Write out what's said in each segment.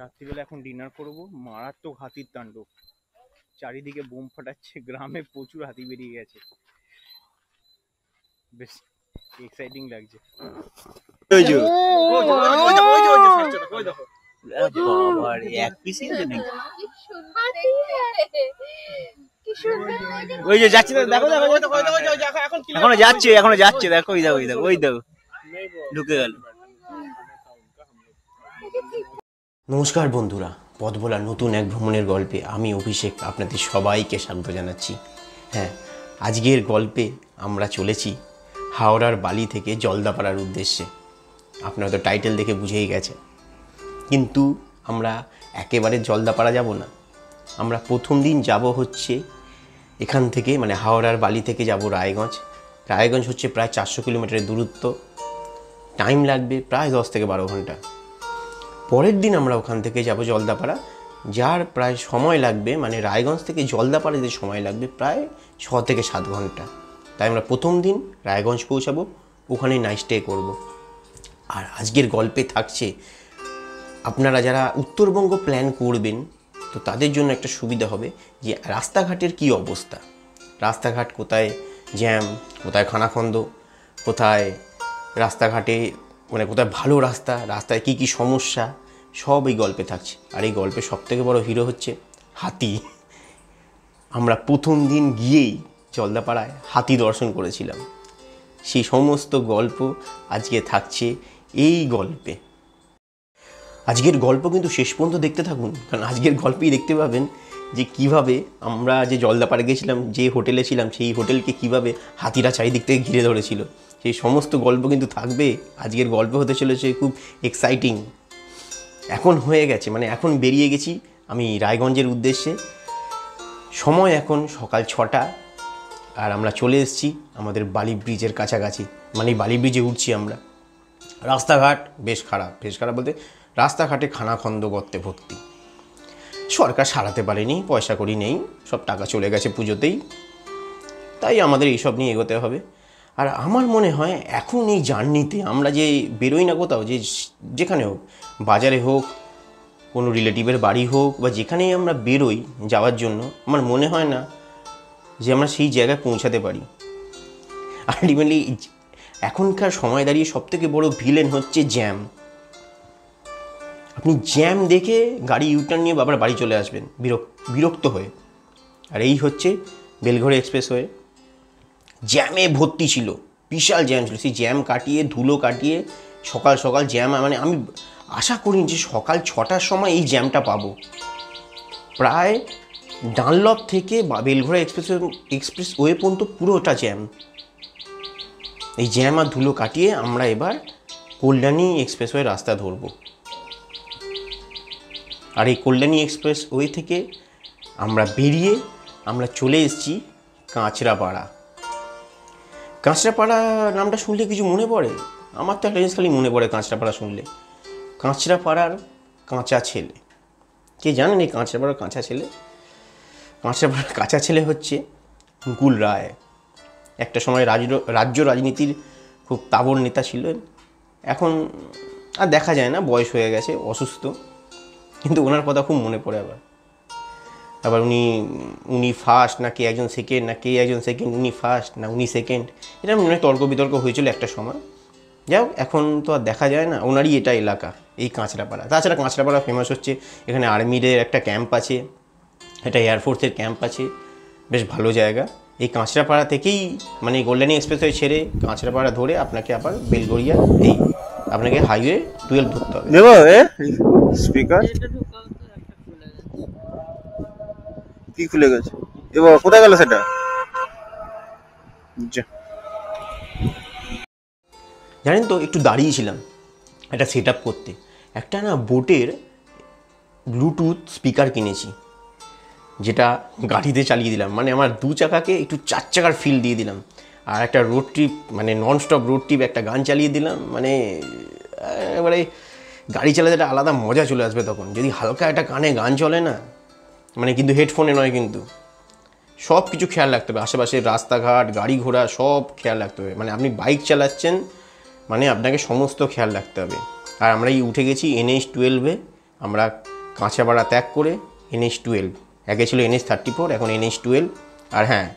রাত্রিবেলা এখন ডিনার করব। মারাত্মক হাতির তাণ্ডব, চারিদিকে বোম ফাটাচ্ছে, গ্রামে প্রচুর হাতি বেরিয়ে গেছে, বেশ এক্সাইটিং লাগছে। ওই যে যাচ্ছে, দেখো দেখো, এখনো যাচ্ছে, দেখো ওই দেখো, ওই দেখো ঢুকে গেল। নমস্কার বন্ধুরা, পথ ভোলার নতুন এক ভ্রমণের গল্পে আমি অভিষেক আপনাদের সবাইকে স্বাগত জানাচ্ছি। হ্যাঁ, আজকের গল্পে আমরা চলেছি হাওড়ার বালি থেকে জলদাপাড়ার উদ্দেশ্যে। আপনারা তো টাইটেল দেখে বুঝেই গেছে, কিন্তু আমরা একেবারে জলদাপাড়া যাব না। আমরা প্রথম দিন যাব হচ্ছে এখান থেকে, মানে হাওড়ার বালি থেকে যাব রায়গঞ্জ। রায়গঞ্জ হচ্ছে প্রায় 400 কিলোমিটারের দূরত্ব, টাইম লাগবে প্রায় 10 থেকে 12 ঘন্টা। পরের দিন আমরা ওখান থেকে যাব জলদাপাড়া, যার প্রায় সময় লাগবে, মানে রায়গঞ্জ থেকে জলদাপাড়া যে সময় লাগবে প্রায় 6 থেকে 7 ঘন্টা। তাই আমরা প্রথম দিন রায়গঞ্জ পৌঁছাবো, ওখানেই নাইট স্টে করব। আর আজকের গল্পে থাকছে, আপনারা যারা উত্তরবঙ্গ প্ল্যান করবেন তো তাদের জন্য একটা সুবিধা হবে যে রাস্তাঘাটের কি অবস্থা, রাস্তাঘাট কোথায় জ্যাম, কোথায় খানাখন্দ, কোথায় রাস্তাঘাটে মানে কোথায় ভালো রাস্তা, রাস্তায় কি কি সমস্যা, সব এই গল্পে থাকছে। আর এই গল্পের সবথেকে বড় হিরো হচ্ছে হাতি। আমরা প্রথম দিন গিয়েই জলদাপাড়ায় হাতি দর্শন করেছিলাম, সেই সমস্ত গল্প আজকে থাকছে এই গল্পে। আজকের গল্প কিন্তু শেষ পর্যন্ত দেখতে থাকুন, কারণ আজকের গল্পেই দেখতে পাবেন যে কিভাবে আমরা যে জলদাপাড়া গেছিলাম, যে হোটেলে ছিলাম, সেই হোটেলকে কিভাবে হাতিরা চারিদিক থেকে ঘিরে ধরেছিল। সেই সমস্ত গল্প কিন্তু থাকবে। আজকের গল্প হতে চলেছে খুব এক্সাইটিং। এখন হয়ে গেছে, মানে এখন বেরিয়ে গেছি আমি রায়গঞ্জের উদ্দেশ্যে। সময় এখন সকাল 6টা, আর আমরা চলে এসেছি আমাদের বালি ব্রিজের কাছাকাছি, মানে বালি ব্রিজে উঠছি আমরা। রাস্তাঘাট বেশ খারাপ, বলতে রাস্তাঘাটে খানাখন্দ গর্তে ভর্তি। সরকার সারাতে পারেনি, পয়সা করি নেই, সব টাকা চলে গেছে পুজোতেই, তাই আমাদের এইসব নিয়ে এগোতে হবে। আর আমার মনে হয় এখন এই জার্নিতে আমরা যে বেরোই না কোথাও, যেখানে হোক, বাজারে হোক, কোনো রিলেটিভের বাড়ি হোক, বা যেখানেই আমরা বেরোই যাওয়ার জন্য, আমার মনে হয় না যে আমরা সেই জায়গায় পৌঁছাতে পারি। আলটিমেটলি এখনকার সময় দাঁড়িয়ে সবথেকে বড় ভিলেন হচ্ছে জ্যাম। আপনি জ্যাম দেখে গাড়ি ইউটার্ন নিয়ে আবার বাড়ি চলে আসবেন বিরক্ত হয়ে। আর এই হচ্ছে বেলঘড়ি এক্সপ্রেসওয়ে, জ্যামে ভর্তি ছিল, বিশাল জ্যাম ছিল। সেই জ্যাম কাটিয়ে, ধুলো কাটিয়ে সকাল সকাল জ্যাম, মানে আমি আশা করিনি যে সকাল 6টার সময় এই জ্যামটা পাবো। প্রায় ডানলপ থেকে বেলঘড়ি এক্সপ্রেসওয়ে পর্যন্ত পুরোটা জ্যাম। এই জ্যাম আর ধুলো কাটিয়ে আমরা এবার কল্যাণী এক্সপ্রেসওয়ে রাস্তা ধরবো। আর এই কল্যাণী এক্সপ্রেসওয়ে থেকে আমরা বেরিয়ে আমরা চলে এসেছি কাঁচরাপাড়া। কাঁচরাপাড়া নামটা শুনলে কিছু মনে পড়ে? আমার তো একটা জিনিস খালি মনে পড়ে কাঁচরাপাড়া শুনলে, কাঁচরাপাড়ার কাঁচা ছেলে। কে জানেন এই কাঁচরাপাড়ার কাঁচা ছেলে? কাঁচরাপাড়ার কাঁচা ছেলে হচ্ছে মুকুল রায়। একটা সময় রাজ্য রাজনীতির খুব তাবড় নেতা ছিলেন। এখন আর দেখা যায় না, বয়স হয়ে গেছে, অসুস্থ, কিন্তু ওনার কথা খুব মনে পড়ে। আবার উনি ফার্স্ট না কে একজন সেকেন্ড, না কে একজন সেকেন্ড, উনি ফার্স্ট না উনি সেকেন্ড, এটা অনেক তর্ক বিতর্ক হয়েছিল একটা সময়। যাই হোক, এখন তো আর দেখা যায় না। ওনারই এটা এলাকা, এই কাঁচরাপাড়া। তাছাড়া কাঁচরাপাড়া ফেমাস হচ্ছে এখানে আর্মির একটা ক্যাম্প আছে, একটা এয়ারফোর্সের ক্যাম্প আছে, বেশ ভালো জায়গা। এই কাঁচরাপাড়া থেকেই, মানে কল্যাণী এক্সপ্রেসওয়ে ছেড়ে কাঁচরাপাড়া ধরে আপনাকে আবার বেলগড়িয়া, আপনাকে হাইওয়ে 12 ধরতে হবে। দেবো স্পিকার কি খুলে গেছে, এবার কোথায় গেল সেটা? জানেন তো, একটু দাঁড়িয়েছিলাম একটা সেট আপ করতে। একটা না বোটের ব্লুটুথ স্পিকার কিনেছি, যেটা গাড়িতে চালিয়ে দিলাম, মানে আমার 2 চাকাকে একটু 4 চাকার ফিল দিয়ে দিলাম। আর একটা রোড ট্রিপ, মানে নন স্টপ রোড ট্রিপ, একটা গান চালিয়ে দিলাম। মানে এবারে গাড়ি চালাতে একটা আলাদা মজা চলে আসবে তখন, যদি হালকা একটা কানে গান চলে না, মানে কিন্তু হেডফোনে নয়, কিন্তু সব কিছু খেয়াল রাখতে হবে, আশেপাশের রাস্তাঘাট, গাড়ি ঘোড়া সব খেয়াল রাখতে হবে। মানে আপনি বাইক চালাচ্ছেন মানে আপনাকে সমস্ত খেয়াল রাখতে হবে। আর আমরা এই উঠে গেছি NH-12-এ, আমরা কাঁচাপাড়া ত্যাগ করে NH-12, আগে ছিল NH-34, এখন NH-12। আর হ্যাঁ,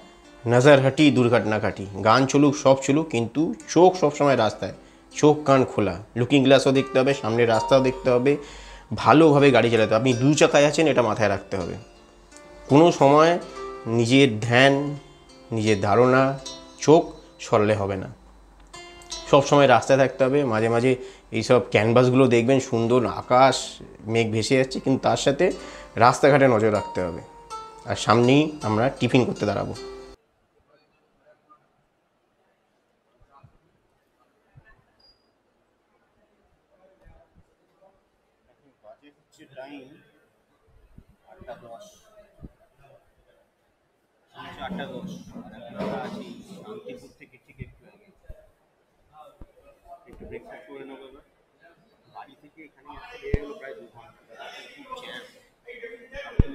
নজর হাটি দুর্ঘটনা ঘাটি, গান চলুক সব চলুক, কিন্তু চোখ সবসময় রাস্তায়, চোখ কান খোলা, লুকিং গ্লাসও দেখতে হবে, সামনের রাস্তাও দেখতে হবে, ভালোভাবে গাড়ি চালাতে হবে। আপনি 2 চাকায় আছেন এটা মাথায় রাখতে হবে। কোনো সময় নিজের ধ্যান, নিজের ধারণা, চোখ সরলে হবে না, সব সময় রাস্তায় থাকতে হবে। মাঝে মাঝে এইসব ক্যানভাসগুলো দেখবেন, সুন্দর আকাশ মেঘ ভেসে যাচ্ছে, কিন্তু তার সাথে রাস্তাঘাটে নজর রাখতে হবে। আর সামনেই আমরা টিফিন করতে দাঁড়াবো। টাইম 8:10, 8:10। আমরা আছি শান্তিপুর থেকে ঠিক একটু আগে। একটু ব্রেকফাস্ট করে নেবো এবার। বাড়ি থেকে এখানে আসতে গেলো প্রায় 2 ঘন্টা। খুব জ্যাম। আপনি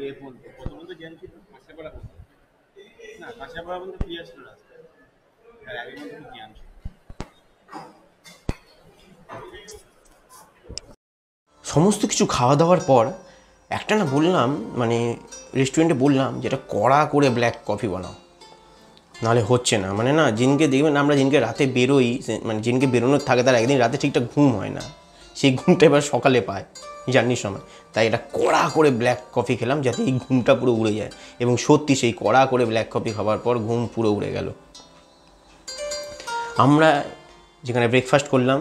কত পর্যন্ত জ্যাম ছিল? কাঁচাপাড়া পর্যন্ত না, কাঁচাপাড়া পর্যন্ত ক্লিয়ার ছিল রাস্তা, আর আগের মধ্যে খুব জ্যাম ছিল। সমস্ত কিছু খাওয়া দাওয়ার পর একটা না বললাম, মানে রেস্টুরেন্টে বললাম যে এটা কড়া করে ব্ল্যাক কফি বানাও, নাহলে হচ্ছে না। মানে না, জিনকে দেখবেন আমরা জিনকে রাতে বেরোই, মানে জিনকে বেরোনোর থাকে তার একদিন রাতে ঠিকঠাক ঘুম হয় না, সেই ঘুমটা এবার সকালে পায় জার্নির সময়। তাই এটা কড়া করে ব্ল্যাক কফি খেলাম যাতে এই ঘুমটা পুরো উড়ে যায়। এবং সত্যি সেই কড়া করে ব্ল্যাক কফি খাওয়ার পর ঘুম পুরো উড়ে গেল। আমরা যেখানে ব্রেকফাস্ট করলাম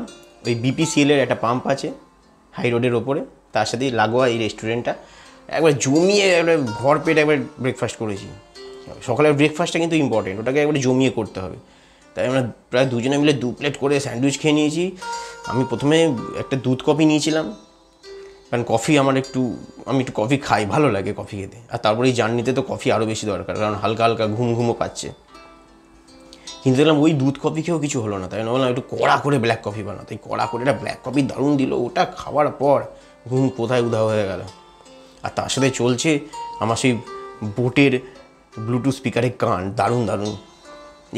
ওই BPCL-এর একটা পাম্প আছে হাই রোডের ওপরে, তার সাথেই লাগোয়া এই রেস্টুরেন্টটা। একবার জমিয়ে একবার ভরপেট একবার ব্রেকফাস্ট করেছি। সকালের ব্রেকফাস্টটা কিন্তু ইম্পর্টেন্ট, ওটাকে একবারে জমিয়ে করতে হবে। তাই আমরা প্রায় দুজনে মিলে 2 প্লেট করে স্যান্ডউইচ খেয়ে নিয়েছি। আমি প্রথমে একটা দুধ কফি নিয়েছিলাম, কারণ কফি আমি একটু কফি খাই, ভালো লাগে কফি খেতে। আর তারপরে এই জার্নিতে তো কফি আরও বেশি দরকার, কারণ হালকা হালকা ঘুমও পাচ্ছে। কিন্তু দেখলাম ওই দুধ কফি খেয়েও কিছু হলো না, তাই না বললাম একটু কড়া করে ব্ল্যাক কফি বানাও। তাই কড়া করে একটা ব্ল্যাক কফি দারুণ দিল। ওটা খাওয়ার পর ঘুম কোথায় উধাও হয়ে গেল। আর তার সাথে চলছে আমার সেই বোটের ব্লুটুথ স্পিকারের গান, দারুণ দারুণ,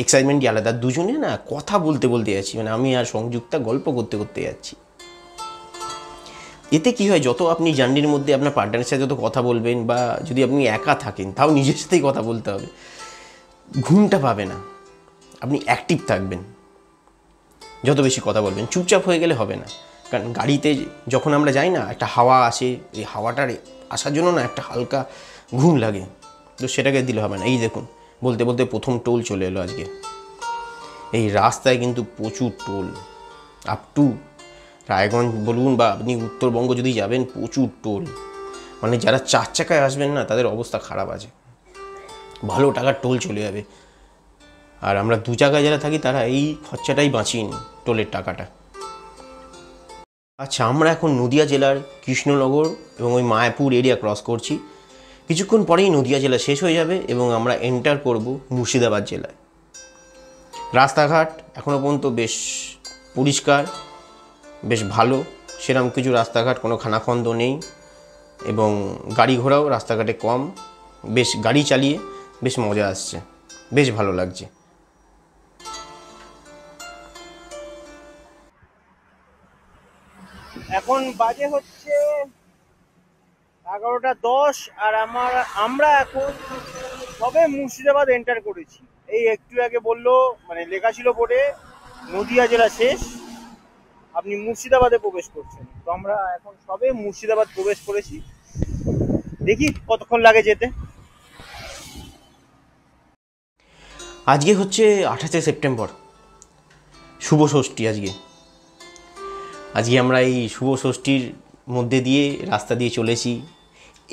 এক্সাইটমেন্টই আলাদা। দুজনে না কথা বলতে বলতে যাচ্ছি, মানে আমি আর সংযুক্তা গল্প করতে করতে যাচ্ছি। এতে কী হয়, যত আপনি জার্নির মধ্যে আপনার পার্টনারের সাথে যত কথা বলবেন, বা যদি আপনি একা থাকেন তাও নিজের সাথেই কথা বলতে হবে, ঘুমটা পাবে না, আপনি অ্যাক্টিভ থাকবেন। যত বেশি কথা বলবেন, চুপচাপ হয়ে গেলে হবে না। কারণ গাড়িতে যখন আমরা যাই না, একটা হাওয়া আসে, এই হাওয়াটার আসার জন্য না একটা হালকা ঘুম লাগে, তো সেটাকে দিলে হবে না। এই দেখুন, বলতে বলতে প্রথম টোল চলে এলো আজকে। এই রাস্তায় কিন্তু প্রচুর টোল, আপ টু রায়গঞ্জ বলুন বা আপনি উত্তরবঙ্গ যদি যাবেন, প্রচুর টোল। মানে যারা 4 চাকায় আসবেন না, তাদের অবস্থা খারাপ আছে, ভালো টাকার টোল চলে যাবে। আর আমরা 2 চাকায় যারা থাকি তারা এই খরচাটাই বাঁচিয়ে নিই, টোলের টাকাটা। আচ্ছা, আমরা এখন নদিয়া জেলার কৃষ্ণনগর এবং ওই মায়াপুর এরিয়া ক্রস করছি। কিছুক্ষণ পরেই নদিয়া জেলা শেষ হয়ে যাবে এবং আমরা এন্টার করব মুর্শিদাবাদ জেলায়। রাস্তাঘাট এখনও পর্যন্ত বেশ পরিষ্কার, বেশ ভালো, সেরকম কিছু রাস্তাঘাট কোনো খানাখন্দ নেই, এবং গাড়ি ঘোড়াও রাস্তাঘাটে কম। বেশ গাড়ি চালিয়ে বেশ মজা আসছে, বেশ ভালো লাগছে। এখন বাজে হচ্ছে 11:10, আর আমরা এখন সবে মুর্শিদাবাদ এন্টার করেছি। এই একটু আগে বললো, মানে লেখা ছিল বোর্ডে নদিয়া জেলা শেষ, আপনি মুর্শিদাবাদে প্রবেশ করছেন। তো আমরা এখন সবে মুর্শিদাবাদ প্রবেশ করেছি, দেখি কতক্ষণ লাগে যেতে। আজকে হচ্ছে 28শে সেপ্টেম্বর, শুভ ষষ্ঠী। আজকে আমরা এই শুভ ষষ্ঠীর মধ্যে দিয়ে রাস্তা দিয়ে চলেছি।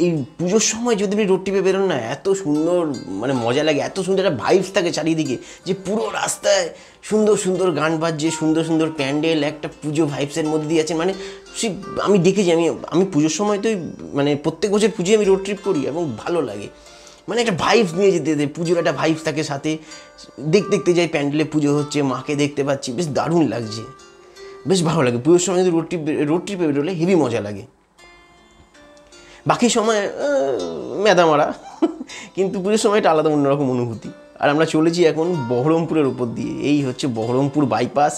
এই পুজোর সময় যদি আপনি রোড ট্রিপে বেরোন না, এত সুন্দর মানে মজা লাগে, এত সুন্দর একটা ভাইবস থাকে চারিদিকে, যে পুরো রাস্তায় সুন্দর সুন্দর গান বাজছে, সুন্দর সুন্দর প্যান্ডেল, একটা পুজো ভাইবসের মধ্যে দিয়ে আছে। মানে আমি দেখেছি, আমি পুজোর সময় তো মানে প্রত্যেক বছর পুজোয় আমি রোড ট্রিপ করি এবং ভালো লাগে। মানে একটা ভাইবস নিয়ে যেতে, পুজোর একটা ভাইবস থাকে সাথে, দেখতে যাই প্যান্ডেলে পুজো হচ্ছে, মাকে দেখতে পাচ্ছি, বেশ দারুণ লাগছে, বেশ ভালো লাগে। পুজোর সময় যদি রোড ট্রিপে বেরোলে হেভি মজা লাগে। বাকি সময় মেদামারা, কিন্তু পুজোর সময়টা আলাদা অন্যরকম অনুভূতি। আর আমরা চলেছি এখন বহরমপুরের উপর দিয়ে। এই হচ্ছে বহরমপুর বাইপাস,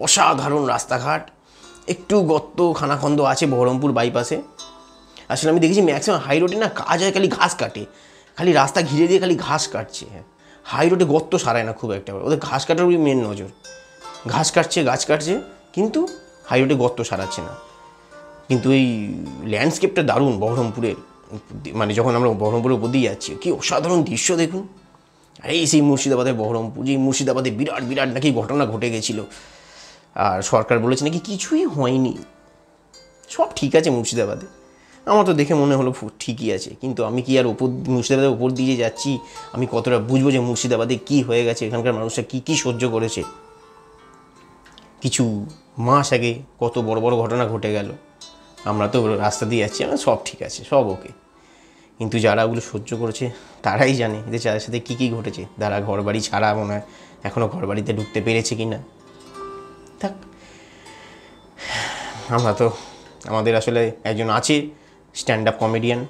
অসাধারণ রাস্তাঘাট, একটু গর্ত খানাখন্দ আছে বহরমপুর বাইপাসে। আসলে আমি দেখেছি ম্যাক্সিমাম হাই রোডে না কাজ হয় খালি ঘাস কাটে, খালি রাস্তা ঘিরে দিয়ে খালি ঘাস কাটছে। হাই রোডে গর্ত সারায় না খুব একটা, ওদের ঘাস কাটার ওই মেন নজর, ঘাস কাটছে গাছ কাটছে, কিন্তু হাই রোডে গর্ত সারাচ্ছে না। কিন্তু এই ল্যান্ডস্কেপটা দারুণ বহরমপুরের, মানে যখন আমরা বহরমপুরের উপর দিয়ে যাচ্ছি কি অসাধারণ দৃশ্য দেখুন। আর এই সেই মুর্শিদাবাদের বহরমপুর, যে মুর্শিদাবাদে বিরাট বিরাট নাকি ঘটনা ঘটে গেছিলো, আর সরকার বলেছে নাকি কিছুই হয়নি, সব ঠিক আছে মুর্শিদাবাদে। আমার তো দেখে মনে হলো ঠিকই আছে, কিন্তু আমি কি আর মুর্শিদাবাদের ওপর দিয়ে যাচ্ছি, আমি কতটা বুঝবো যে মুর্শিদাবাদে কী হয়ে গেছে, এখানকার মানুষরা কী কী সহ্য করেছে। কিছু মাস আগে কত বড় বড় ঘটনা ঘটে গেল, আমরা তো রাস্তা দিয়ে যাচ্ছি, আমরা সব ঠিক আছে, সব ওকে। কিন্তু যারা ওগুলো সহ্য করেছে তারাই জানে যে যাদের সাথে কী কী ঘটেছে। যারা ঘর বাড়ি ছাড়া মনে হয় এখনও ঘর বাড়িতে ঢুকতে পেরেছে কি না, থাক। আমরা তো, আমাদের আসলে একজন আছে স্ট্যান্ড আপ কমেডিয়ান,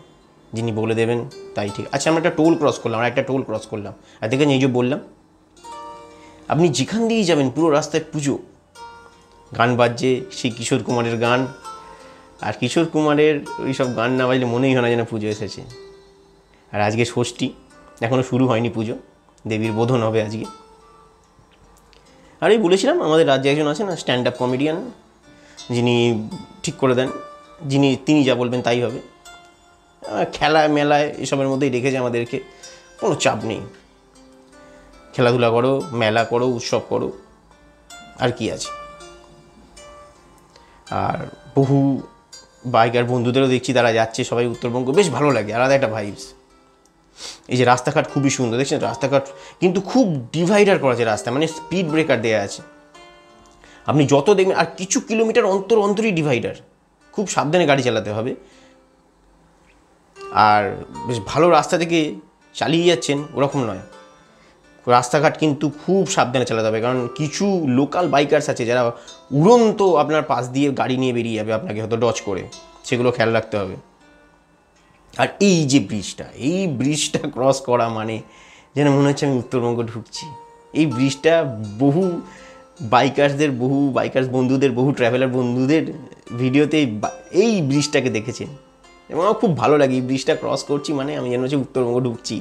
যিনি বলে দেবেন তাই ঠিক। আচ্ছা, আমরা একটা টোল ক্রস করলাম, আর দেখেন এই যে বললাম, আপনি যেখান দিয়েই যাবেন পুরো রাস্তায় পুজো, গান বাজছে, সেই কিশোর কুমারের গান। আর কিশোর কুমারের ওই সব গান না বাজলে মনেই হয় না যেন পুজো এসেছে। আর আজকে ষষ্ঠী, এখনও শুরু হয়নি পুজো, দেবীর বোধন হবে আজকে। আর এই বলেছিলাম আমাদের রাজ্যে একজন আছেন স্ট্যান্ড আপ কমেডিয়ান, যিনি ঠিক করে দেন, তিনি যা বলবেন তাই হবে। খেলায় মেলায় এসবের মধ্যেই রেখেছে আমাদেরকে, কোনো চাপ নেই, খেলাধুলা করো, মেলা করো, উৎসব করো, আর কি আছে। আর বহু বাইকার বন্ধুদেরও দেখছি তারা যাচ্ছে সবাই উত্তরবঙ্গ, বেশ ভালো লাগে, আলাদা একটা ভাইবস। এই যে রাস্তাঘাট খুবই সুন্দর দেখছেন, রাস্তাঘাট কিন্তু খুব ডিভাইডার করা আছে রাস্তা, মানে স্পিড ব্রেকার দেওয়া আছে, আপনি যত দেখবেন, আর কিছু কিলোমিটার অন্তরই ডিভাইডার, খুব সাবধানে গাড়ি চালাতে হবে। আর বেশ ভালো রাস্তা থেকে চালিয়ে যাচ্ছেন ওরকম নয়, রাস্তাঘাট কিন্তু খুব সাবধানে চালাতে হবে, কারণ কিছু লোকাল বাইকার্স আছে যারা উড়ন্ত আপনার পাশ দিয়ে গাড়ি নিয়ে বেরিয়ে যাবে আপনাকে হয়তো ডজ করে, সেগুলো খেয়াল রাখতে হবে। আর এই যে ব্রিজটা ক্রস করা মানে যেন মনে হচ্ছে আমি উত্তরবঙ্গ ঢুকছি। এই ব্রিজটা বহু বাইকার্স বন্ধুদের, বহু ট্রাভেলার বন্ধুদের ভিডিওতে এই ব্রিজটাকে দেখেছেন, এবং আমার খুব ভালো লাগে। এই ব্রিজটা ক্রস করছি মানে আমি যেন হচ্ছে উত্তরবঙ্গ ঢুকছি।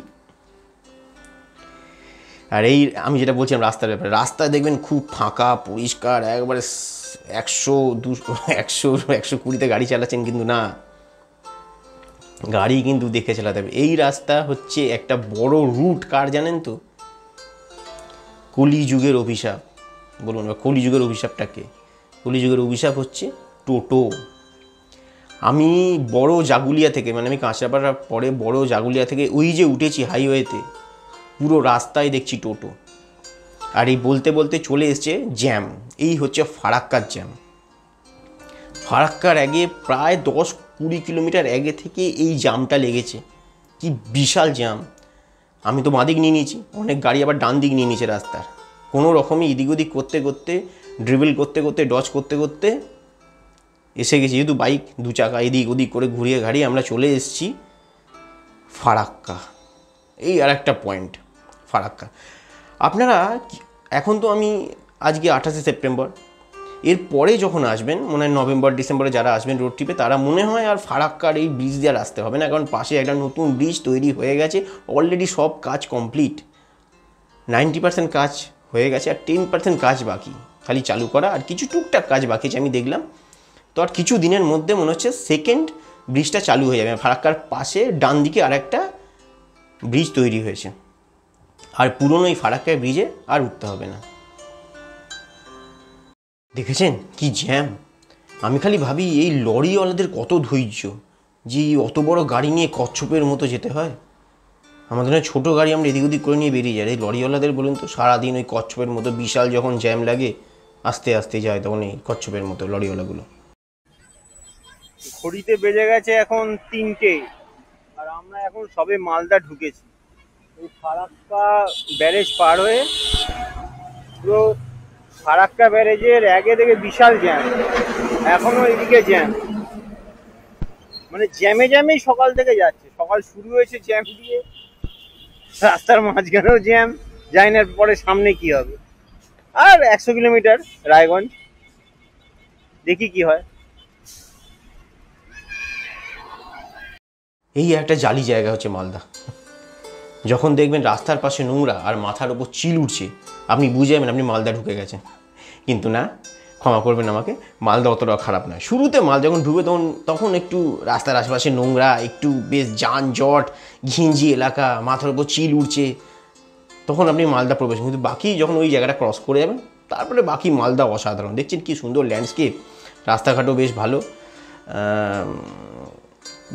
আর এই আমি যেটা বলছিলাম রাস্তার ব্যাপারে, রাস্তা দেখবেন খুব ফাঁকা পরিষ্কার, একবারে 100-120 গাড়ি চালাচ্ছেন, কিন্তু না, গাড়ি কিন্তু দেখে চালাতে হবে। এই রাস্তা হচ্ছে একটা বড় রুট কার জানেন তো? কলিযুগের অভিশাপ বলুন, কলিযুগের অভিশাপটাকে, কলিযুগের অভিশাপ হচ্ছে টোটো। আমি বড় জাগুলিয়া থেকে, মানে আমি কাঁচরাপাড়ার পরে বড় জাগুলিয়া থেকে ওই যে উঠেছি হাইওয়েতে, পুরো রাস্তায় দেখছি টোটো। আর এই বলতে বলতে চলে এসছে জ্যাম, এই হচ্ছে ফারাক্কার জ্যাম। ফারাক্কার আগে প্রায় 10-20 কিলোমিটার আগে থেকে এই জ্যামটা লেগেছে, কি বিশাল জ্যাম। আমি তো বাঁদিক নিয়ে নিয়েছি, অনেক গাড়ি আবার ডান দিক নিয়ে নিয়েছে রাস্তার, কোনো রকমে এদিক ওদিক করতে করতে, ড্রিবল করতে করতে, ডজ করতে করতে এসে গেছি। যেহেতু বাইক দু চাকা এদিক ওদিক করে ঘুরিয়ে ঘাড়িয়ে আমরা চলে এসেছি ফারাক্কা। এই আর একটা পয়েন্ট ফারাক্কা। আপনারা এখন তো আমি আজকে 28শে সেপ্টেম্বর, এরপরে যখন আসবেন মনে হয় নভেম্বর ডিসেম্বরে যারা আসবেন রোড ট্রিপে, তারা মনে হয় আর ফারাক্কার এই ব্রিজ দিয়ে আর আসতে হবে না, কারণ পাশে একটা নতুন ব্রিজ তৈরি হয়ে গেছে। অলরেডি সব কাজ কমপ্লিট, 90% কাজ হয়ে গেছে, আর 10% কাজ বাকি, খালি চালু করা, আর কিছু টুকটাক কাজ বাকি আছে আমি দেখলাম। তো আর কিছু দিনের মধ্যে মনে হচ্ছে সেকেন্ড ব্রিজটা চালু হয়ে যাবে। ফারাক্কার পাশে ডান দিকে আর একটা ব্রিজ তৈরি হয়েছে, আর পুরনো এই ফারাক্কার ব্রিজে আর উঠতে হবে না। দেখেছেন কি জ্যাম? আমি খালি ভাবি এই লরিওয়ালাদের কত ধৈর্য, যে অত বড় গাড়ি নিয়ে কচ্ছপের মতো যেতে হয়। আমাদের ছোটো গাড়ি আমরা এদিক ওদিক করে নিয়ে বেরিয়ে যাই, এই লরিওয়ালাদের বলুন তো সারাদিন ওই কচ্ছপের মতো, বিশাল যখন জ্যাম লাগে আস্তে আস্তে যায়, তখন এই কচ্ছপের মতো লরিওয়ালাগুলো। ঘড়িতে বেজে গেছে এখন 3টে, আর আমরা এখন সবে মালদা ঢুকেছি। এই ফারাক্কা ব্যারেজ পার হয়ে পুরো ফারাক্কা ব্যারেজের আগে থেকে বিশাল জ্যাম, এখনো এদিকে জ্যাম। মানে জ্যামে জ্যামেই সকাল থেকে যাচ্ছে, সকাল শুরু হয়েছে জ্যাম দিয়ে, রাস্তার মাঝখানেও জ্যাম, জানি না পরে সামনে কি হবে। আর 100 কিলোমিটার রায়গঞ্জ, দেখি কি হয়। এই একটা জালি জায়গা হচ্ছে মালদা। যখন দেখবেন রাস্তার পাশে নোংরা আর মাথার ওপর চিল উঠছে, আপনি বুঝে যাবেন আপনি মালদা ঢুকে গেছেন। কিন্তু না, ক্ষমা করবেন আমাকে, মালদা অতটাও খারাপ নয়। শুরুতে মাল যখন ঢুকে তখন একটু রাস্তার আশেপাশে নোংরা, একটু বেশ যানজট, ঘিঞ্জি এলাকা, মাথার ওপর চিল উঠছে, তখন আপনি মালদা প্রবেশ। কিন্তু বাকি যখন ওই জায়গাটা ক্রস করে যাবেন, তারপরে বাকি মালদা অসাধারণ। দেখছেন কি সুন্দর ল্যান্ডস্কেপ, রাস্তাঘাটও বেশ ভালো।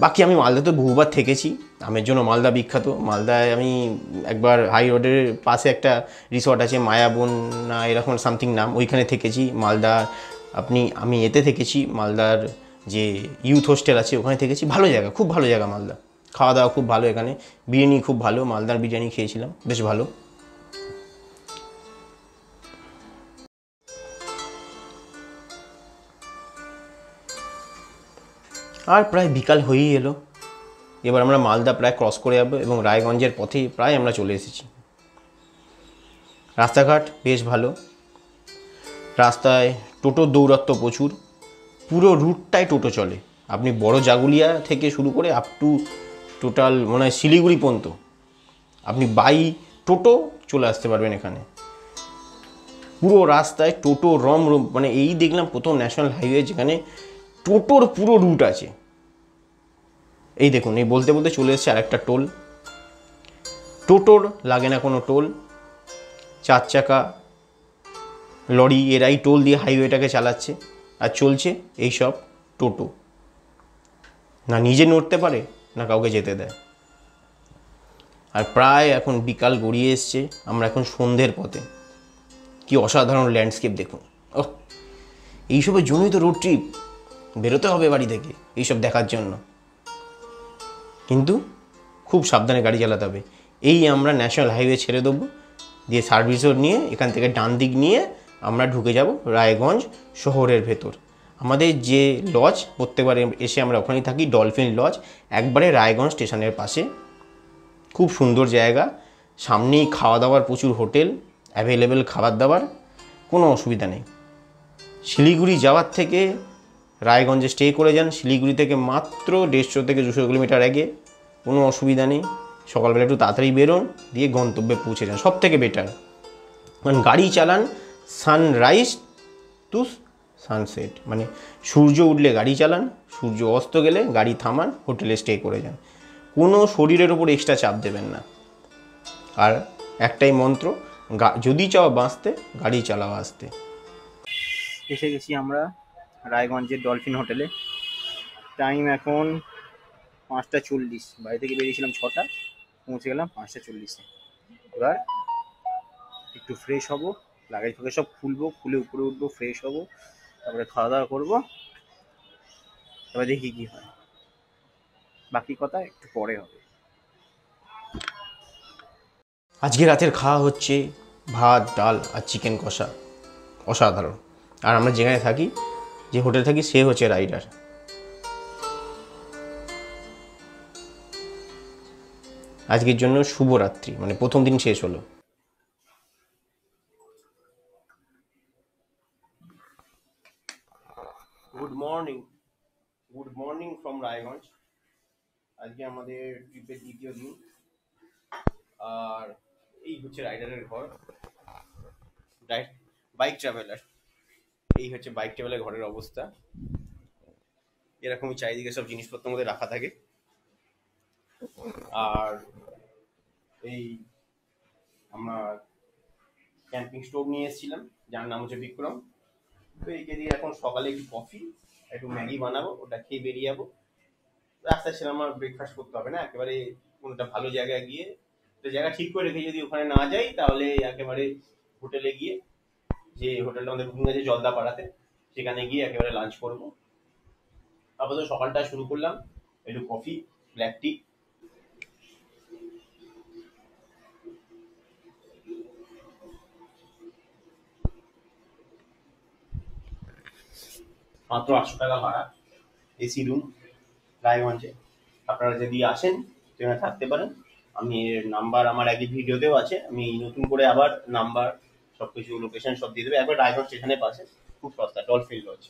বাকি আমি মালদাতে বহুবার থেকেছি, আমের জন্য মালদা বিখ্যাত। মালদায় আমি একবার হাই রোডের পাশে একটা রিসর্ট আছে, মায়াবন না এরকম সামথিং নাম, ওইখানে থেকেছি। মালদার আমি এতে থেকেছি, মালদার যে ইউথ হোস্টেল আছে ওখানে থেকেছি। ভালো জায়গা, খুব ভালো জায়গা মালদা। খাওয়া দাওয়া খুব ভালো, এখানে বিরিয়ানি খুব ভালো, মালদার বিরিয়ানি খেয়েছিলাম, বেশ ভালো। আর প্রায় বিকাল হয়েই এলো, এবার আমরা মালদা প্রায় ক্রস করে যাবো এবং রায়গঞ্জের পথেই প্রায় আমরা চলে এসেছি। রাস্তাঘাট বেশ ভালো, রাস্তায় টোটোর দৌরাত্ম্য প্রচুর, পুরো রুটটাই টোটো চলে। আপনি বড় জাগুলিয়া থেকে শুরু করে আপ টু টোটাল মনে হয় শিলিগুড়ি পর্যন্ত আপনি বাই টোটো চলে আসতে পারবেন এখানে। পুরো রাস্তায় টোটো রম, মানে এই দেখলাম প্রথম ন্যাশনাল হাইওয়ে যেখানে টোটোর পুরো রুট আছে। এই দেখুন, এই বলতে বলতে চলে এসছে আরেকটা টোল। টোটোর লাগে না কোনো টোল, 4 চাকা লরি এরাই টোল দিয়ে হাইওয়েটাকে চালাচ্ছে, আর চলছে এইসব টোটো। না নিজে নড়তে পারে, না কাউকে যেতে দেয়। আর প্রায় এখন বিকাল গড়িয়ে এসছে, আমরা এখন সন্ধ্যের পথে। কি অসাধারণ ল্যান্ডস্কেপ দেখুন। ওহ, এইসবের জন্যই তো রোড ট্রিপ, বেরোতে হবে বাড়ি থেকে এইসব দেখার জন্য। কিন্তু খুব সাবধানে গাড়ি চালাতে হবে। এই আমরা ন্যাশনাল হাইওয়ে ছেড়ে দেবো, দিয়ে সার্ভিস রোড নিয়ে এখান থেকে ডান দিক নিয়ে আমরা ঢুকে যাব রায়গঞ্জ শহরের ভেতর। আমাদের যে লজ, প্রত্যেকবার এসে আমরা ওখানেই থাকি, ডলফিন লজ, একবারে রায়গঞ্জ স্টেশনের পাশে। খুব সুন্দর জায়গা, সামনেই খাওয়া দাওয়ার প্রচুর হোটেল অ্যাভেলেবেল, খাবার দাবার কোনো অসুবিধা নেই। শিলিগুড়ি যাওয়ার থেকে রায়গঞ্জে স্টে করে যান, শিলিগুড়ি থেকে মাত্র 150 থেকে 200 কিলোমিটার আগে, কোনো অসুবিধা নেই। সকালবেলা একটু তাড়াতাড়ি বেরোন, দিয়ে গন্তব্যে পৌঁছে যান, সব থেকে বেটার। মানে গাড়ি চালান সানরাইজ টু সানসেট, মানে সূর্য উঠলে গাড়ি চালান, সূর্য অস্ত গেলে গাড়ি থামান, হোটেলে স্টে করে যান। কোনো শরীরের ওপর এক্সট্রা চাপ দেবেন না। আর একটাই মন্ত্র, যদি চাও বাঁচতে, গাড়ি চালাও আসতে। এসে গেছি আমরা রায়গঞ্জের ডলফিন হোটেলে। টাইম এখন 5টা 40, বাড়ি থেকে বেরিয়েছিলাম 6টা, পৌঁছে গেলাম 5টা 40-এ। এবার একটু ফ্রেশ হব, লাগেজ ফাগেজ সব খুলবো, খুলে উপরে উঠবো, ফ্রেশ হব, তারপরে খাওয়া দাওয়া করবো। এবার দেখি কি হয়, বাকি কথা একটু পরে হবে। আজকে রাতের খাওয়া হচ্ছে ভাত, ডাল আর চিকেন কষা, অসাধারণ। আর আমরা যেখানে থাকি, যে হোটেলে থাকি, সে হচ্ছে রাইডার। আজকের জন্য শুভরাত্রি, মানে প্রথম দিন শেষ হলো। Good morning, good morning from Raiganj. আজকে আমাদের ট্রিপের দ্বিতীয় দিন। আর এই হচ্ছে রাইডারের ঘর, বাইক ট্রাভেলার। এই হচ্ছে বাইক ট্রাভেলার ঘরের অবস্থা। এরকমই চারিদিকে সব জিনিসপত্রের মধ্যে রাখা থাকে। আর এই আমরা ক্যাম্পিং স্টোভ নিয়ে এসেছিলাম, যার নাম হচ্ছে বিক্রম। তো এইকে দিয়ে এখন সকালে একটু কফি, একটু ম্যাগি বানাবো, ওটা খেয়ে বেরিয়ে যাবো। রাস্তায় ছিলাম, আমার ব্রেকফাস্ট করতে হবে না, একেবারে কোনোটা ভালো জায়গায় গিয়ে, তো জায়গা ঠিক করে রেখে যদি ওখানে না যাই, তাহলে একেবারে হোটেলে গিয়ে, যে হোটেলটা আমাদের বুকিং আছে জলদাপাড়াতে, সেখানে গিয়ে একেবারে লাঞ্চ করবো। আপাতত সকালটা শুরু করলাম একটু কফি, ব্ল্যাক টি। মাত্র 800 টাকা ভাড়া, এসি রুম, রায়গঞ্জে। আপনারা যদি আসেন সেখানে থাকতে পারেন। আমি এর নাম্বার আমার একই ভিডিওতেও আছে, আমি নতুন করে আবার নাম্বার সব কিছু লোকেশন সব দিয়ে দেবো। একবার রায়গঞ্জ স্টেশনের পাশে, খুব সস্তা, ডলফিন লজ।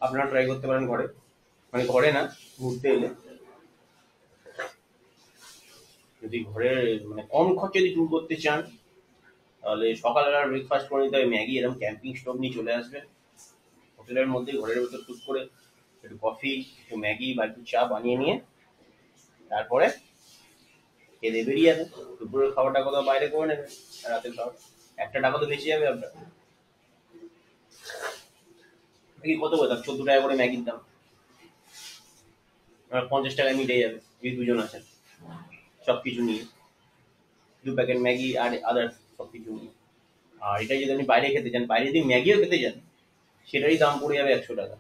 আপনারা ট্রাই করতে পারেন ঘরে, মানে ঘরে না, ঘুরতে এলে যদি ঘরে মানে কম খরচে যদি ট্যুর করতে চান, তাহলে সকালবেলা ব্রেকফাস্ট করে নিতে হবে ম্যাগি, এরকম ক্যাম্পিং স্টোভ নিয়ে চলে আসবেন হোটেলের মধ্যে, ঘরের ভেতর টুক করে একটু কফি, একটু ম্যাগি বা একটু চা বানিয়ে নিয়ে তারপরে খেয়ে বেরিয়ে যাবে। দুপুরের খাবারটা কোথাও বাইরে করে নেবে, রাতের খাবার একটা টাকা তো বেঁচে যাবে আপনার। ম্যাগি কত করে দাম? 14 টাকা করে ম্যাগির দাম, 50 টাকায় মিটে যাবে যদি দুজন আছেন, সব কিছু নিয়ে, 2 প্যাকেট ম্যাগি আর আদার্স সব কিছু নিয়ে। আর এটা যদি আপনি বাইরে খেতে চান, বাইরে যদি ম্যাগিও খেতে চান, সেটারই দাম পড়ে যাবে 100 টাকা।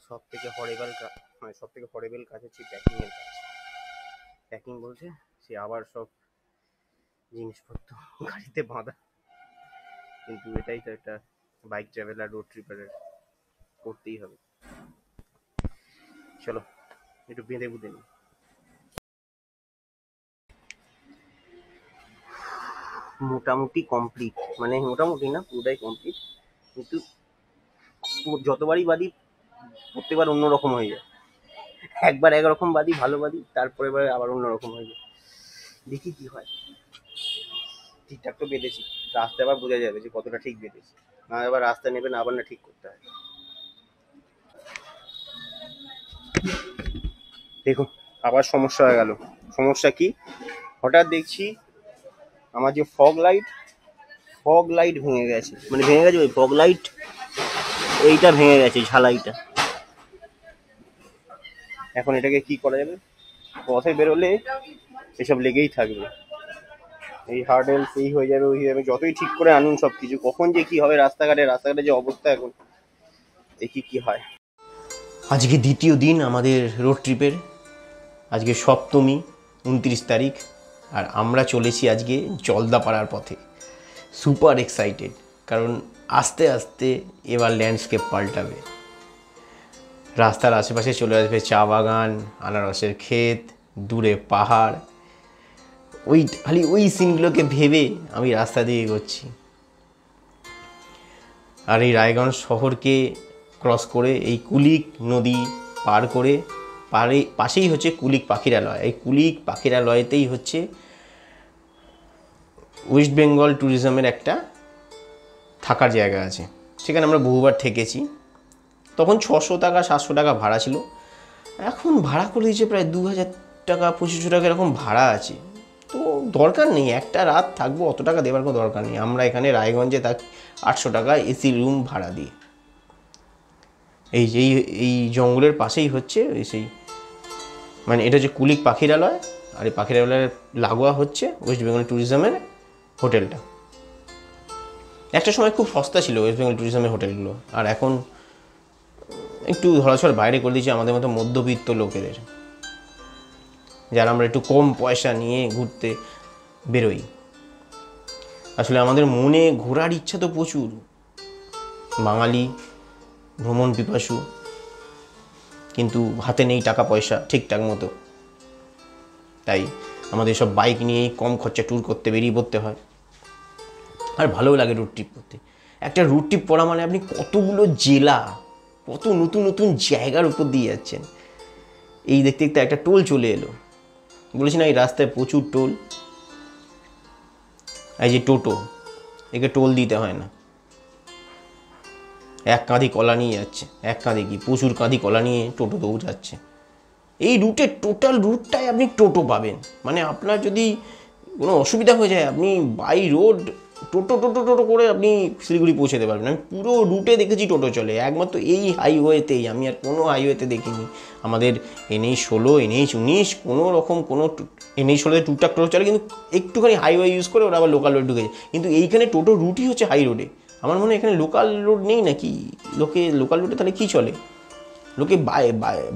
সব থেকে হরেবল মানে সব থেকে হরেবল কাজ হচ্ছে প্যাকিং এর কাজ। প্যাকিং বলছে সে আবার সব জিনিসপত্র গাড়িতে বাঁধা, কিন্তু এটাই তো একটা বাইক ট্রাভেলার, রোড ট্রিপারের করতেই হবে। চলো একটু বেঁধে বুঁধে নিই। মোটামুটি কমপ্লিট, মানে মোটামুটি না, পুরোটাই কমপ্লিট, কিন্তু যতবারই বাদি প্রত্যেকবার অন্যরকম হয়ে যায়। একবার একরকম বাদি, ভালো বাদি, তারপরে আবার অন্যরকম হয়ে যায়। দেখি কি হয়। ঠিকঠাক তো বেঁধেছি, রাস্তায় আবার বোঝা যাবে যে কতটা ঠিক বেঁধেছি, না আবার রাস্তা নেবে না, আবার না ঠিক করতে হয়। দেখুন আবার সমস্যা হয়ে গেল। সমস্যা কি? হঠাৎ দেখছি আমার যে ফগ লাইট ভেঙে গেছে, মানে ভেঙে গেছে ওই ফগ লাইট, এইটা ভেঙে গেছে, ঝালাইটা। এখন এটাকে কি করা যাবে? পথে বেরোলে এসব লেগেই থাকবে, এই হার্ডেল এই হয়ে যাবে, ওই হয়ে যাবে, যতই ঠিক করে আনুন সব কিছু, কখন যে কি হবে রাস্তাঘাটে যে অবস্থা এখন, দেখি কি হয়। আজকে দ্বিতীয় দিন আমাদের রোড ট্রিপের, আজকে সপ্তমী, 29 তারিখ, আর আমরা চলেছি আজকে জলদাপাড়ার পথে। সুপার এক্সাইটেড, কারণ আস্তে আস্তে এবার ল্যান্ডস্কেপ পাল্টাবে। রাস্তার আশেপাশে চলে আসবে চা বাগান, আনারসের ক্ষেত, দূরে পাহাড়, খালি ওই সিনগুলোকে ভেবে আমি রাস্তা দিয়ে এগোচ্ছি। আর এই রায়গঞ্জ শহরকে ক্রস করে এই কুলিক নদী পার করে পাশেই হচ্ছে কুলিক পাখিরালয়। এই কুলিক পাখিরালয়তেই হচ্ছে ওয়েস্ট বেঙ্গল ট্যুরিজমের একটা থাকার জায়গা আছে, সেখানে আমরা বহুবার থেকেছি। তখন 600 টাকা 700 টাকা ভাড়া ছিল, এখন ভাড়া করে দিয়েছে প্রায় 2000 টাকা 2500 টাকা এরকম ভাড়া আছে। তো দরকার নেই, একটা রাত থাকবো, অত টাকা দেওয়ার কোনো দরকার নেই। আমরা এখানে রায়গঞ্জে থাকি 800 টাকা এসি রুম ভাড়া দিয়ে। এই জঙ্গলের পাশেই হচ্ছে সেই, মানে এটা হচ্ছে কুলিক পাখিরালয়, আর এই পাখিরালয়ের লাগোয়া হচ্ছে ওয়েস্ট বেঙ্গল ট্যুরিজমের হোটেলটা। একটা সময় খুব সস্তা ছিল ওয়েস্ট বেঙ্গল ট্যুরিজমের হোটেলগুলো, আর এখন একটু ধরাছোঁয়ার বাইরে করে দিয়েছে আমাদের মতো মধ্যবিত্ত লোকেদের, যারা আমরা একটু কম পয়সা নিয়ে ঘুরতে বেরোই। আসলে আমাদের মনে ঘোরার ইচ্ছা তো প্রচুর, বাঙালি ভ্রমণ পিপাসু, কিন্তু হাতে নেই টাকা পয়সা ঠিকঠাক মতো, তাই আমাদের সব বাইক নিয়েই কম খরচা ট্যুর করতে বেরিয়ে পড়তে হয়। আর ভালোও লাগে রুট ট্রিপ করতে। একটা রুট ট্রিপ করা মানে আপনি কতগুলো জেলা, কত নতুন নতুন জায়গার উপর দিয়ে যাচ্ছেন। এই দেখতে দেখতে একটা টোল চলে এলো, বলেছি না এই রাস্তায় প্রচুর টোল। এই যে টোটো, একে টোল দিতে হয় না, এক কাঁধি কলা নিয়ে যাচ্ছে, এক কাঁধি কি প্রচুর কাঁধি কলা নিয়ে টোটো দৌড়াচ্ছে। এই রুটের টোটাল রুটটাই আপনি টোটো পাবেন, মানে আপনার যদি কোনো অসুবিধা হয়ে যায় আপনি বাই রোড টোটো টোটো টোটো করে আপনি শিলিগুড়ি পৌঁছাতে পারবেন। আমি পুরো রুটে দেখেছি টোটো চলে, একমাত্র এই হাইওয়েতেই, আমি আর কোনো হাইওয়েতে দেখিনি। আমাদের NH-16, NH-19 কোনো রকম কোনো NH-16 টুকটাক টোটো চলে, কিন্তু একটুখানি হাইওয়ে ইউজ করে ওরা আবার লোকাল রোড ঢুকে যায়। কিন্তু এইখানে টোটো রুটই হচ্ছে হাই রোডে। আমার মনে হয় এখানে লোকাল রোড নেই নাকি, লোকে লোকাল রোডে তাহলে কী চলে? লোকে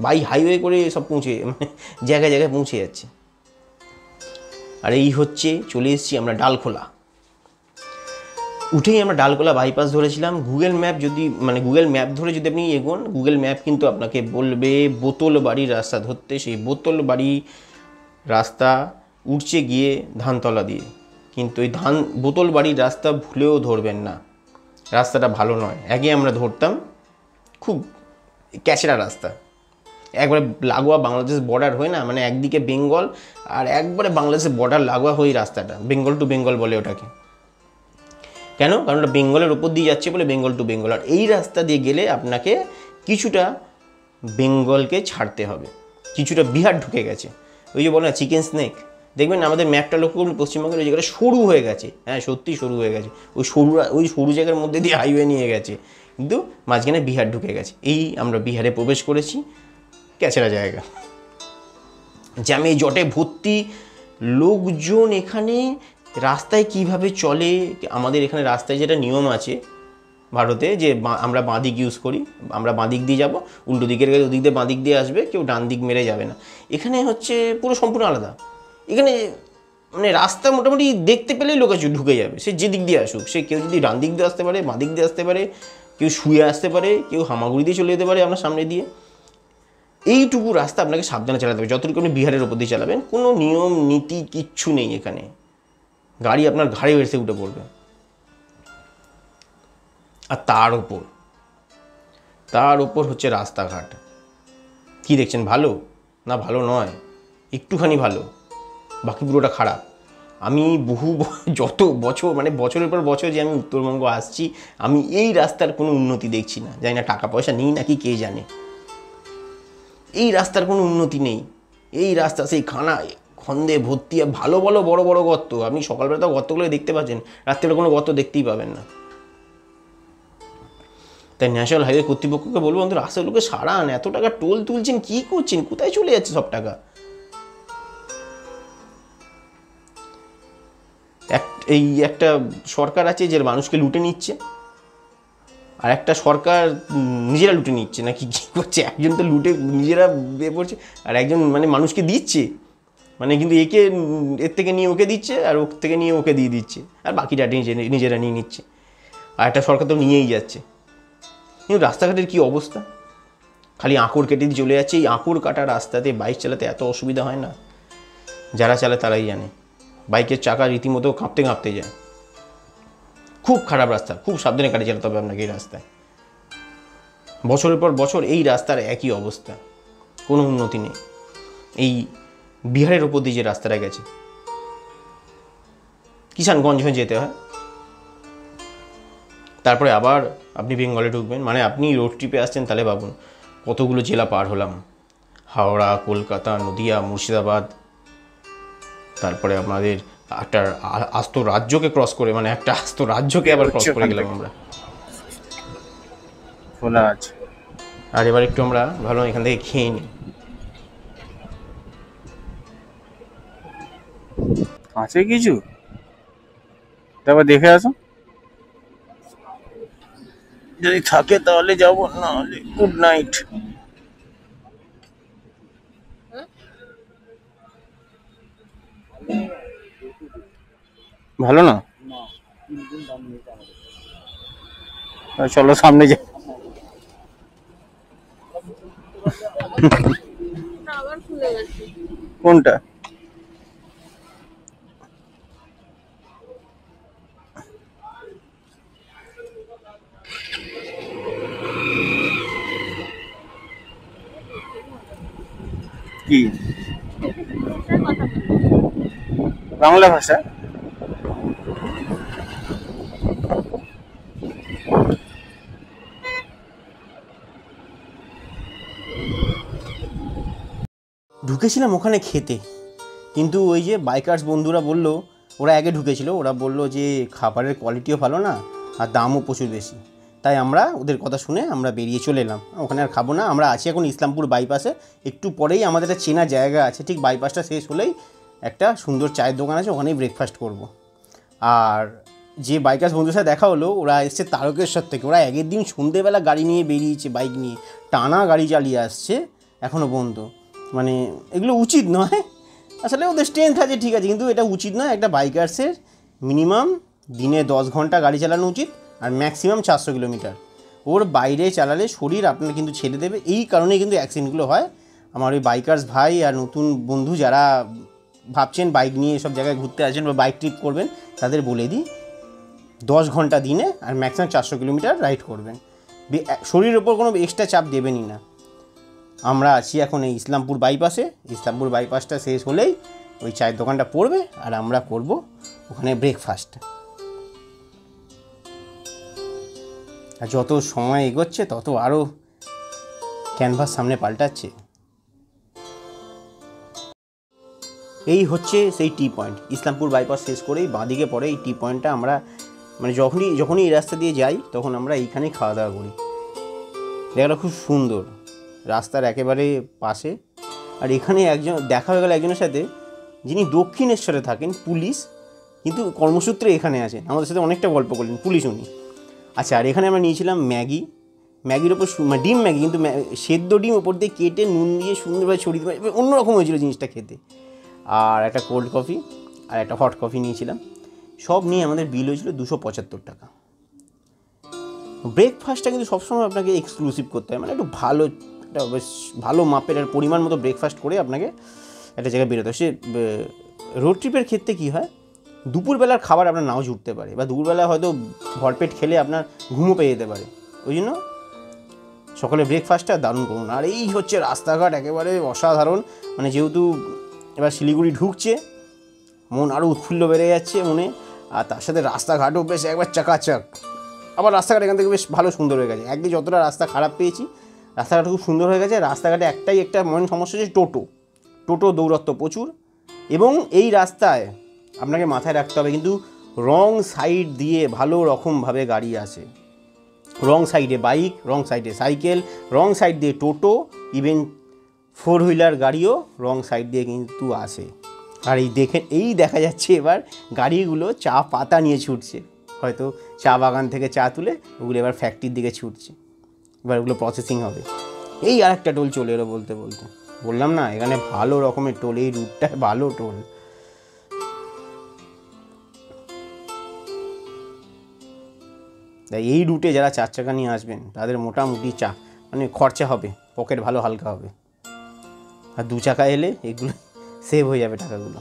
বাই হাইওয়ে করে সব পৌঁছে, মানে জায়গায় জায়গায় পৌঁছে যাচ্ছে। আর এই হচ্ছে চলে এসেছি আমরা ডালখোলা। উঠেই আমরা ডালখোলা বাইপাস ধরেছিলাম। গুগল ম্যাপ ধরে যদি আপনি এগোন, গুগল ম্যাপ কিন্তু আপনাকে বলবে বোতল বাড়ির রাস্তা ধরতে। সেই বোতল বাড়ি রাস্তা উঠছে গিয়ে ধানতলা দিয়ে, কিন্তু এই বোতল বাড়ির রাস্তা ভুলেও ধরবেন না, রাস্তাটা ভালো নয়। আগে আমরা ধরতাম, খুব ক্যাচড়া রাস্তা, একবারে লাগোয়া বাংলাদেশ বর্ডার হয় না, মানে একদিকে বেঙ্গল আর একবারে বাংলাদেশের বর্ডার লাগোয়া হয়ে রাস্তাটা, বেঙ্গল টু বেঙ্গল বলে ওটাকে। কেন? কারণ ওটা বেঙ্গলের ওপর দিয়ে যাচ্ছে বলে বেঙ্গল টু বেঙ্গল। আর এই রাস্তা দিয়ে গেলে আপনাকে কিছুটা বেঙ্গলকে ছাড়তে হবে, কিছুটা বিহার ঢুকে গেছে। ওই যে বলে না চিকেন স্নেক, দেখবেন আমাদের ম্যাপটা লক্ষ্য করুন, পশ্চিমবঙ্গের ওই জায়গাটা সরু হয়ে গেছে। হ্যাঁ, সত্যিই সরু হয়ে গেছে। ওই সরু জায়গার মধ্যে দিয়ে হাইওয়ে নিয়ে গেছে, কিন্তু মাঝখানে বিহার ঢুকে গেছে। এই আমরা বিহারে প্রবেশ করেছি, ক্যাচড়া জায়গা, জ্যামে জটে ভর্তি লোকজন। এখানে রাস্তায় কিভাবে চলে, আমাদের এখানে রাস্তায় যেটা নিয়ম আছে ভারতে, যে আমরা বাঁ দিক ইউজ করি, আমরা বাঁ দিক দিয়ে যাবো, উল্টো দিকের গাড়ি ওদিক দিয়ে বাঁ দিক দিয়ে আসবে, কেউ ডান দিক মেরে যাবে না। এখানে হচ্ছে পুরো সম্পূর্ণ আলাদা। এখানে মানে রাস্তা মোটামুটি দেখতে পেলেই লোক ঢুকে যাবে, সে যে দিক দিয়ে আসুক। সে কেউ যদি ডান দিক দিয়ে আসতে পারে, বাঁ দিক দিয়ে আসতে পারে, কেউ শুয়ে আসতে পারে, কেউ হামাগুড়ি দিয়ে চলে যেতে পারে আপনার সামনে দিয়ে। এইটুকু রাস্তা আপনাকে সাবধানে চালাতে হবে, যতটুকু আপনি বিহারের ওপর দিয়ে চালাবেন। কোনো নিয়ম নীতি কিচ্ছু নেই এখানে, গাড়ি আপনার ঘাড়ে এসে উঠে পড়বে। আর তার ওপর হচ্ছে রাস্তাঘাট। কি দেখছেন, ভালো না ভালো নয়, একটুখানি ভালো, বাকি পুরোটা খারাপ। আমি যত বছর, মানে বছরের পর বছর যে আমি উত্তরবঙ্গ আসছি, আমি এই রাস্তার কোনো উন্নতি দেখছি না। জানি না টাকা পয়সা নেই নাকি কে জানে, এই রাস্তার কোনো উন্নতি নেই। এই রাস্তা সেই খন্দে ভর্তি, ভালো বড় বড় গর্ত। আপনি সকালবেলা তো গর্তগুলো দেখতে পাচ্ছেন, রাত্রিবেলা কোনো গর্ত দেখতেই পাবেন না। তাই ন্যাশনাল হাইওয়ে কর্তৃপক্ষকে বলবো, অন্তত রাস্তাগুলোকে সারান। এত টাকা টোল তুলছেন, কি করছেন, কোথায় চলে যাচ্ছে সব টাকা? এই একটা সরকার আছে যে মানুষকে লুটে নিচ্ছে, আর একটা সরকার নিজেরা লুটে নিচ্ছে, নাকি কী করছে? একজন তো লুটে নিজেরা বের পড়ছে, আর একজন মানে মানুষকে দিচ্ছে, মানে কিন্তু এর থেকে নিয়ে ওকে দিচ্ছে, আর ওর থেকে নিয়ে ওকে দিয়ে দিচ্ছে, আর বাকিটা নিজেরা নিয়ে নিচ্ছে। আর একটা সরকার তো নিয়েই যাচ্ছে। কিন্তু রাস্তাঘাটের কী অবস্থা, খালি আঁকড় কেটে দিয়ে চলে যাচ্ছে। এই আঁকড় কাটা রাস্তাতে বাইক চালাতে এত অসুবিধা হয় না, যারা চালায় তারাই জানে। বাইকের চাকা রীতিমতো কাঁপতে কাঁপতে যায়। খুব খারাপ রাস্তা, খুব সাবধানে গাড়ি চালাতে হবে আপনাকে এই রাস্তায়। বছরের পর বছর এই রাস্তার একই অবস্থা, কোনো উন্নতি নেই। এই বিহারের ওপর দিয়ে যে রাস্তাটা গেছে, কিষানগঞ্জ হয়ে যেতে হয়, তারপরে আবার আপনি বেঙ্গলে ঢুকবেন। মানে আপনি রোড ট্রিপে আসছেন, তাহলে ভাবুন কতগুলো জেলা পার হলাম, হাওড়া, কলকাতা, নদিয়া, মুর্শিদাবাদ, তারপরে আমাদের একটা আস্ত রাজ্যকে ক্রস করে, মানে একটা আস্ত রাজ্যকে আবার ক্রস করে গেলাম আমরা। আর এবার একটু আমরা ভালো এখান থেকে খেয়ে নিই। আছে কিছু, তারপর দেখে আসো, যদি থাকে তাহলে যাবো, না হলে গুড নাইট। ভালো না, চলো সামনে যাই। কোনটা? কি বাংলা ভাষা? ঢুকেছিলাম ওখানে খেতে, কিন্তু ওই যে বাইকার্স বন্ধুরা বলল ওরা আগে ঢুকেছিল, ওরা বলল যে খাবারের কোয়ালিটিও ভালো না আর দামও প্রচুর বেশি। তাই আমরা ওদের কথা শুনে আমরা বেরিয়ে চলে এলাম, ওখানে আর খাবো না। আমরা আছি এখন ইসলামপুর বাইপাসে, একটু পরেই আমাদের একটা চেনা জায়গা আছে, ঠিক বাইপাসটা শেষ হলেই একটা সুন্দর চায়ের দোকান আছে, ওখানেই ব্রেকফাস্ট করব। আর যে বাইকার্স বন্ধুর সাথে দেখা হলো, ওরা এসছে তারকেশ্বর থেকে। ওরা আগের দিন সন্ধ্যেবেলা গাড়ি নিয়ে বেরিয়েছে, বাইক নিয়ে টানা গাড়ি চালিয়ে আসছে এখনও পর্যন্ত। মানে এগুলো উচিত নয়, আসলে ওদের স্ট্রেংথ আছে ঠিক আছে, কিন্তু এটা উচিত নয়। একটা বাইকার্সের মিনিমাম দিনে 10 ঘন্টা গাড়ি চালানো উচিত, আর ম্যাক্সিমাম 400 কিলোমিটার। ওর বাইরে চালালে শরীর আপনার কিন্তু ছেড়ে দেবে, এই কারণেই কিন্তু অ্যাক্সিডেন্টগুলো হয়। আমার ওই বাইকার্স ভাই আর নতুন বন্ধু যারা ভাবছেন বাইক নিয়ে এসব জায়গায় ঘুরতে আসছেন বা বাইক ট্রিপ করবেন, তাদের বলে দিই 10 ঘন্টা দিনে আর ম্যাক্সিমাম 400 কিলোমিটার রাইড করবেন, শরীরের ওপর কোনো এক্সট্রা চাপ দেবেনই না। আমরা আছি এখন এই ইসলামপুর বাইপাসে, ইসলামপুর বাইপাসটা শেষ হলেই ওই চায়ের দোকানটা পড়বে আর আমরা করব ওখানে ব্রেকফাস্ট। আর যত সময় এগোচ্ছে তত আরও ক্যানভাস সামনে পাল্টাচ্ছে। এই হচ্ছে সেই টি পয়েন্ট, ইসলামপুর বাইপাস শেষ করেই বাঁদিকে পড়ে এই টি পয়েন্টটা। আমরা মানে যখনই এই রাস্তা দিয়ে যাই তখন আমরা এইখানেই খাওয়া দাওয়া করি। জায়গাটা খুব সুন্দর, রাস্তার একেবারে পাশে। আর এখানে দেখা হয়ে গেল একজনের সাথে, যিনি দক্ষিণেশ্বরে থাকেন, পুলিশ, কিন্তু কর্মসূত্রে এখানে আছেন, আমাদের সাথে অনেকটা গল্প করলেন, পুলিশ উনি। আচ্ছা, আর এখানে আমরা নিয়েছিলাম ম্যাগির ওপর ডিম ম্যাগি, কিন্তু সেদ্ধ ডিম ওপর দিয়ে কেটে নুন দিয়ে সুন্দরভাবে ছড়িয়ে দিয়ে অন্যরকম হয়েছিল জিনিসটা খেতে। আর একটা কোল্ড কফি আর একটা হট কফি নিয়েছিলাম। সব নিয়ে আমাদের বিল হয়েছিল 275 টাকা। ব্রেকফাস্টটা কিন্তু সবসময় আপনাকে এক্সক্লুসিভ করতে হয়, মানে একটু বেশ ভালো মাপের আর পরিমাণ মতো ব্রেকফাস্ট করে আপনাকে একটা জায়গায় বেরোতে হয়। সে রোড ট্রিপের ক্ষেত্রে কী হয়, দুপুরবেলার খাবার আপনার নাও জুটতে পারে, বা দুপুরবেলা হয়তো ভরপেট খেলে আপনার ঘুমও পেয়ে যেতে পারে। ওই জন্য সকালে ব্রেকফাস্টটা দারুণ করুন। আর এই হচ্ছে রাস্তাঘাট একেবারে অসাধারণ, মানে যেহেতু এবার শিলিগুড়ি ঢুকছে, মন আরও উৎফুল্ল বেড়ে যাচ্ছে মনে। আর তার সাথে রাস্তাঘাটও বেশ একবার চাকাচাক। আবার রাস্তাঘাট এখান থেকে বেশ ভালো সুন্দর হয়ে গেছে। একদিকে যতটা রাস্তা খারাপ পেয়েছি, রাস্তাঘাট খুব সুন্দর হয়ে গেছে। রাস্তাঘাটে একটা মেন সমস্যা হচ্ছে টোটো দৌরত্ব প্রচুর। এবং এই রাস্তায় আপনাকে মাথায় রাখতে হবে কিন্তু রং সাইড দিয়ে ভালো রকমভাবে গাড়ি আসে। রং সাইডে বাইক, রং সাইডে সাইকেল, রং সাইড দিয়ে টোটো, ইভেন 4 হুইলার গাড়িও রং সাইড দিয়ে কিন্তু আসে। আর এই দেখা যাচ্ছে এবার গাড়িগুলো চা পাতা নিয়ে ছুটছে, হয়তো চা বাগান থেকে চা তুলে ওগুলো এবার ফ্যাক্টরির দিকে ছুটছে, এবার ওগুলো প্রসেসিং হবে। এই আরেকটা টোল চলে এলো বলতে বললাম না, এখানে ভালো রকমের টোল, এই রুটটায় ভালো টোল। তাই এই রুটে যারা 4 চাকা নিয়ে আসবেন তাদের মোটামুটি মানে খরচা হবে, পকেট ভালো হালকা হবে। আর 2 চাকা এলে এগুলো সেভ হয়ে যাবে টাকাগুলো।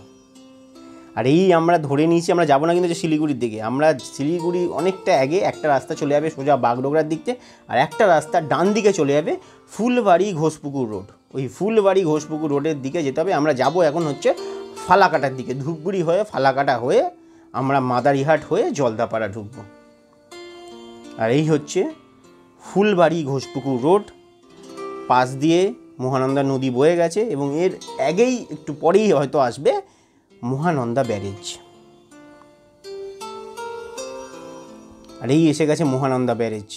আর এই আমরা ধরে নিয়েছি আমরা যাবো না কিন্তু যে শিলিগুড়ির দিকে, আমরা শিলিগুড়ি অনেকটা আগে একটা রাস্তা চলে যাবে সোজা বাগডোগরার দিক থেকে, আর একটা রাস্তা ডান দিকে চলে যাবে ফুলবাড়ি ঘোষপুকুর রোড। ওই ফুলবাড়ি ঘোষপুকুর রোডের দিকে যেতে হবে। আমরা যাব এখন হচ্ছে ফালাকাটার দিকে, ধূপগুড়ি হয়ে ফালাকাটা হয়ে আমরা মাদারিহাট হয়ে জলদাপাড়া ঢুকবো। আর এই হচ্ছে ফুলবাড়ি ঘোষপুকুর রোড, পাশ দিয়ে মহানন্দা নদী বয়ে গেছে এবং এর আগেই একটু পরেই হয়তো আসবে মহানন্দা ব্যারেজ। আর এই এসে গেছে মহানন্দা ব্যারেজ।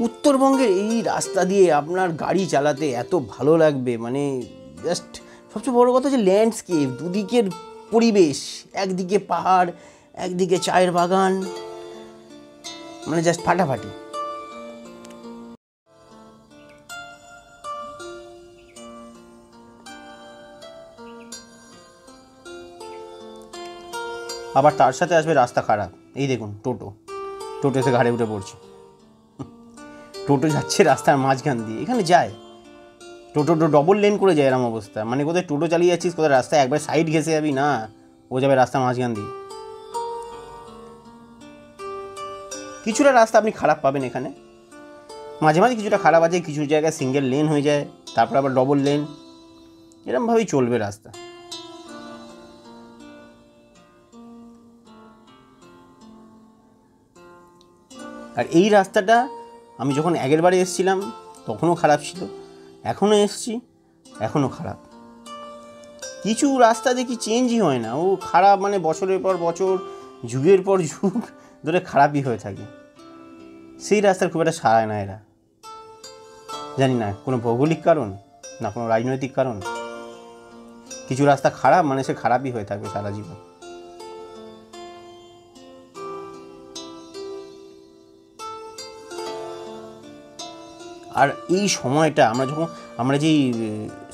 উত্তরবঙ্গের এই রাস্তা দিয়ে আপনার গাড়ি চালাতে এত ভালো লাগবে, মানে জাস্ট সবচেয়ে বড় কথা হচ্ছে ল্যান্ডস্কেপ, দুদিকের পরিবেশ, একদিকে পাহাড়, একদিকে চায়ের বাগান, মানে জাস্ট ফাটাফাটি। আবার তার সাথে আসবে রাস্তা খারাপ। এই দেখুন টোটো এসে ঘাড়ে উঠে পড়ছে। টোটো যাচ্ছে রাস্তার মাঝখান দিয়ে, এখানে যায় টোটো ডবল লেন করে যায় এরম অবস্থা। মানে কোথায় টোটো চালিয়ে যাচ্ছিস, কোথায় রাস্তায় একবার সাইড ঘেঁষে যাবি না, ও যাবে রাস্তার মাঝখান দিয়ে। কিছুটা রাস্তা আপনি খারাপ পাবেন এখানে, মাঝে মাঝে কিছুটা খারাপ আছে, কিছু জায়গায় সিঙ্গেল লেন হয়ে যায়, তারপর আবার ডবল লেন, এরমভাবেই চলবে রাস্তা। আর এই রাস্তাটা আমি যখন আগের বারে এসেছিলাম তখনও খারাপ ছিল, এখনও এসছি, এখনও খারাপ। কিছু রাস্তা দেখি চেঞ্জই হয় না, ও খারাপ, মানে বছরের পর বছর, যুগের পর যুগ ধরে খারাপই হয়ে থাকে। সেই রাস্তার খুব একটা সারায় না এরা, জানি না কোনো ভৌগোলিক কারণ না কোনো রাজনৈতিক কারণ। কিছু রাস্তা খারাপ, মানে সে খারাপই হয়ে থাকবে সারা জীবন। আর এই সময়টা আমরা যেই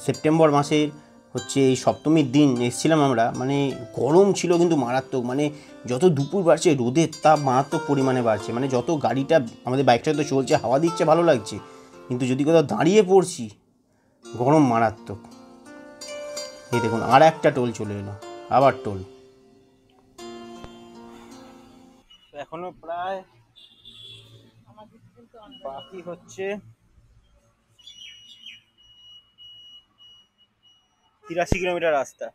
সেপ্টেম্বর মাসের হচ্ছে এই সপ্তমীর দিন এসেছিলাম আমরা, মানে গরম ছিল কিন্তু মারাত্মক, মানে যত দুপুর বাড়ছে রোদের তাপ মারাত্মক পরিমাণে বাড়ছে, মানে যত গাড়িটা আমাদের বাইকটা তো চলছে, হাওয়া দিচ্ছে, ভালো লাগছে, কিন্তু যদি কোথাও দাঁড়িয়ে পড়ছি গরম মারাত্মক। এই দেখুন আর একটা টোল চলে এলো, আবার টোল। এখনো প্রায় বাকি হচ্ছে 83 কিলোমিটার রাস্তা।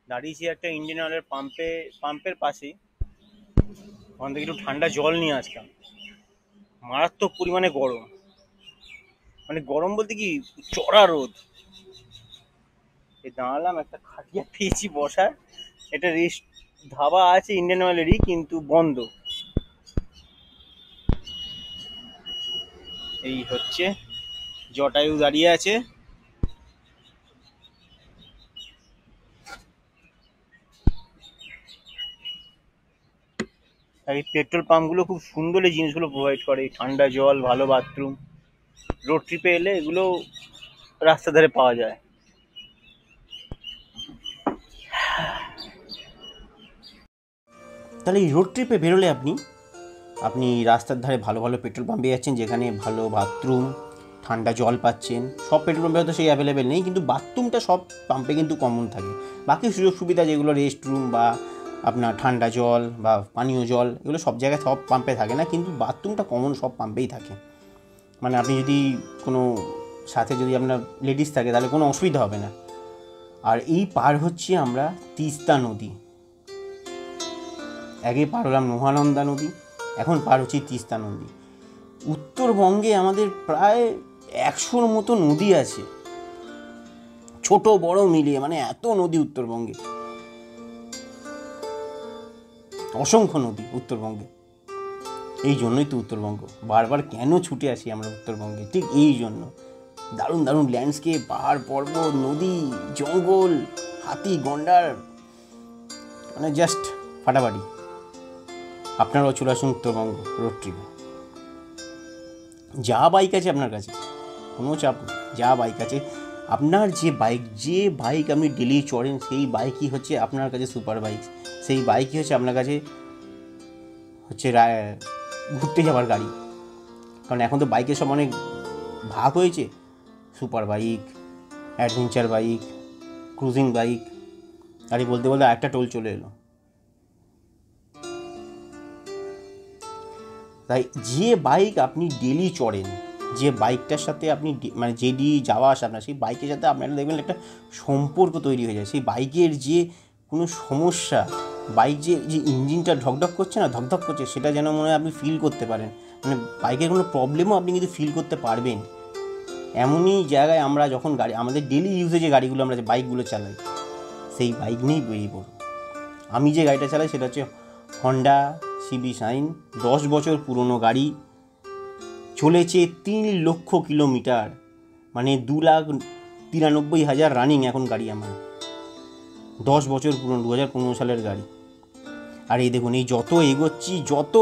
দাঁড়িয়েছি একটা ইন্ডিয়ান অয়েলের পাম্পের পাশেই, ওখান থেকে একটু ঠান্ডা জল নিয়ে আসলাম। মারাত্মক পরিমাণে গরম, মানে গরম বলতে কি চড়া রোদ। দাঁড়ালাম, একটা খাটিয়া পেয়েছি বসার, এটা রেস্ট ধাবা আছে ইন্ডিয়ান অয়েলেরই, কিন্তু বন্ধ। এই হচ্ছে জটায়ু দাঁড়িয়ে আছে। আর এই পেট্রোল পাম্পগুলো খুব সুন্দর এই জিনিসগুলো প্রোভাইড করে, ঠান্ডা জল, ভালো বাথরুম। রোড ট্রিপে এলে এগুলো রাস্তা ধারে পাওয়া যায়। তাহলে এই রোড ট্রিপে বেরোলে আপনি রাস্তার ধারে ভালো ভালো পেট্রোল পাম্পে যাচ্ছেন, যেখানে ভালো বাথরুম, ঠান্ডা জল পাচ্ছেন। সব পেট্রোল পাম্পে হয়তো সেই অ্যাভেলেবেল নেই, কিন্তু বাথরুমটা সব পাম্পে কিন্তু কমন থাকে। বাকি সুযোগ সুবিধা যেগুলো রেস্ট রুম বা আপনার ঠান্ডা জল বা পানীয় জল, এগুলো সব জায়গায় সব পাম্পে থাকে না, কিন্তু বাথরুমটা কমন সব পাম্পেই থাকে। মানে আপনি যদি কোনো সাথে যদি আপনার লেডিস থাকে তাহলে কোনো অসুবিধা হবে না। আর এই পার হচ্ছি আমরা তিস্তা নদী। আগে পার হলাম মহানন্দা নদী, এখন পার হচ্ছি তিস্তা নদী। উত্তরবঙ্গে আমাদের প্রায় 100-র মতো নদী আছে, ছোট বড় মিলিয়ে, মানে এত নদী উত্তরবঙ্গে, অসংখ্য নদী উত্তরবঙ্গে। এই জন্যই তো উত্তরবঙ্গ, বারবার কেন ছুটে আসি আমরা উত্তরবঙ্গে, ঠিক এই জন্য। দারুণ দারুণ ল্যান্ডস্কেপ, পাহাড় পর্বত, নদী, জঙ্গল, হাতি, গন্ডার, মানে জাস্ট ফাটাফাটি। আপনারাও চলে আসুন উত্তরবঙ্গ রোড ট্রিপে। যা বাইক আছে আপনার কাছে, কোনো চাপ নেই, যা বাইক আছে আপনার, যে বাইক আপনি ডেলি চড়েন, সেই বাইকই হচ্ছে আপনার কাছে সুপার বাইক। সেই বাইকই হচ্ছে আপনার কাছে হচ্ছে ঘুরতে যাওয়ার গাড়ি। কারণ এখন তো বাইকের সব অনেক ভাগ হয়েছে, super bike, adventure bike, cruising bike. গাড়ি বলতে বলতে একটা টোল চলে এলো। তাই যে বাইক আপনি ডেলি চড়েন, যে বাইকটার সাথে আপনি মানে ডেলি যাওয়া আসা আপনার, সেই বাইকের সাথে আপনারা দেখবেন একটা সম্পর্ক তৈরি হয়ে যায়। সেই বাইকের যে কোনো সমস্যা, বাইক যে ইঞ্জিনটা ঢকঢক করছে না, ধকধক করছে, সেটা যেন মনে হয় আপনি ফিল করতে পারেন। মানে বাইকের কোনো প্রবলেমও আপনি কিন্তু ফিল করতে পারবেন। এমনই জায়গায় আমরা যখন আমাদের ডেলি ইউজে যে গাড়িগুলো আমরা যে বাইকগুলো চালাই, সেই বাইক নিয়েই বেরিয়ে পড়ব। আমি যে গাড়িটা চালাই সেটা হচ্ছে হন্ডা সিবি শাইন, 10 বছর পুরনো গাড়ি, চলেছে 3 লক্ষ কিলোমিটার, মানে 2,93,000 রানিং এখন গাড়ি আমার। 10 বছর পুরনো, 2015 সালের গাড়ি। আর এই দেখুন, এই যত এগোচ্ছি, যত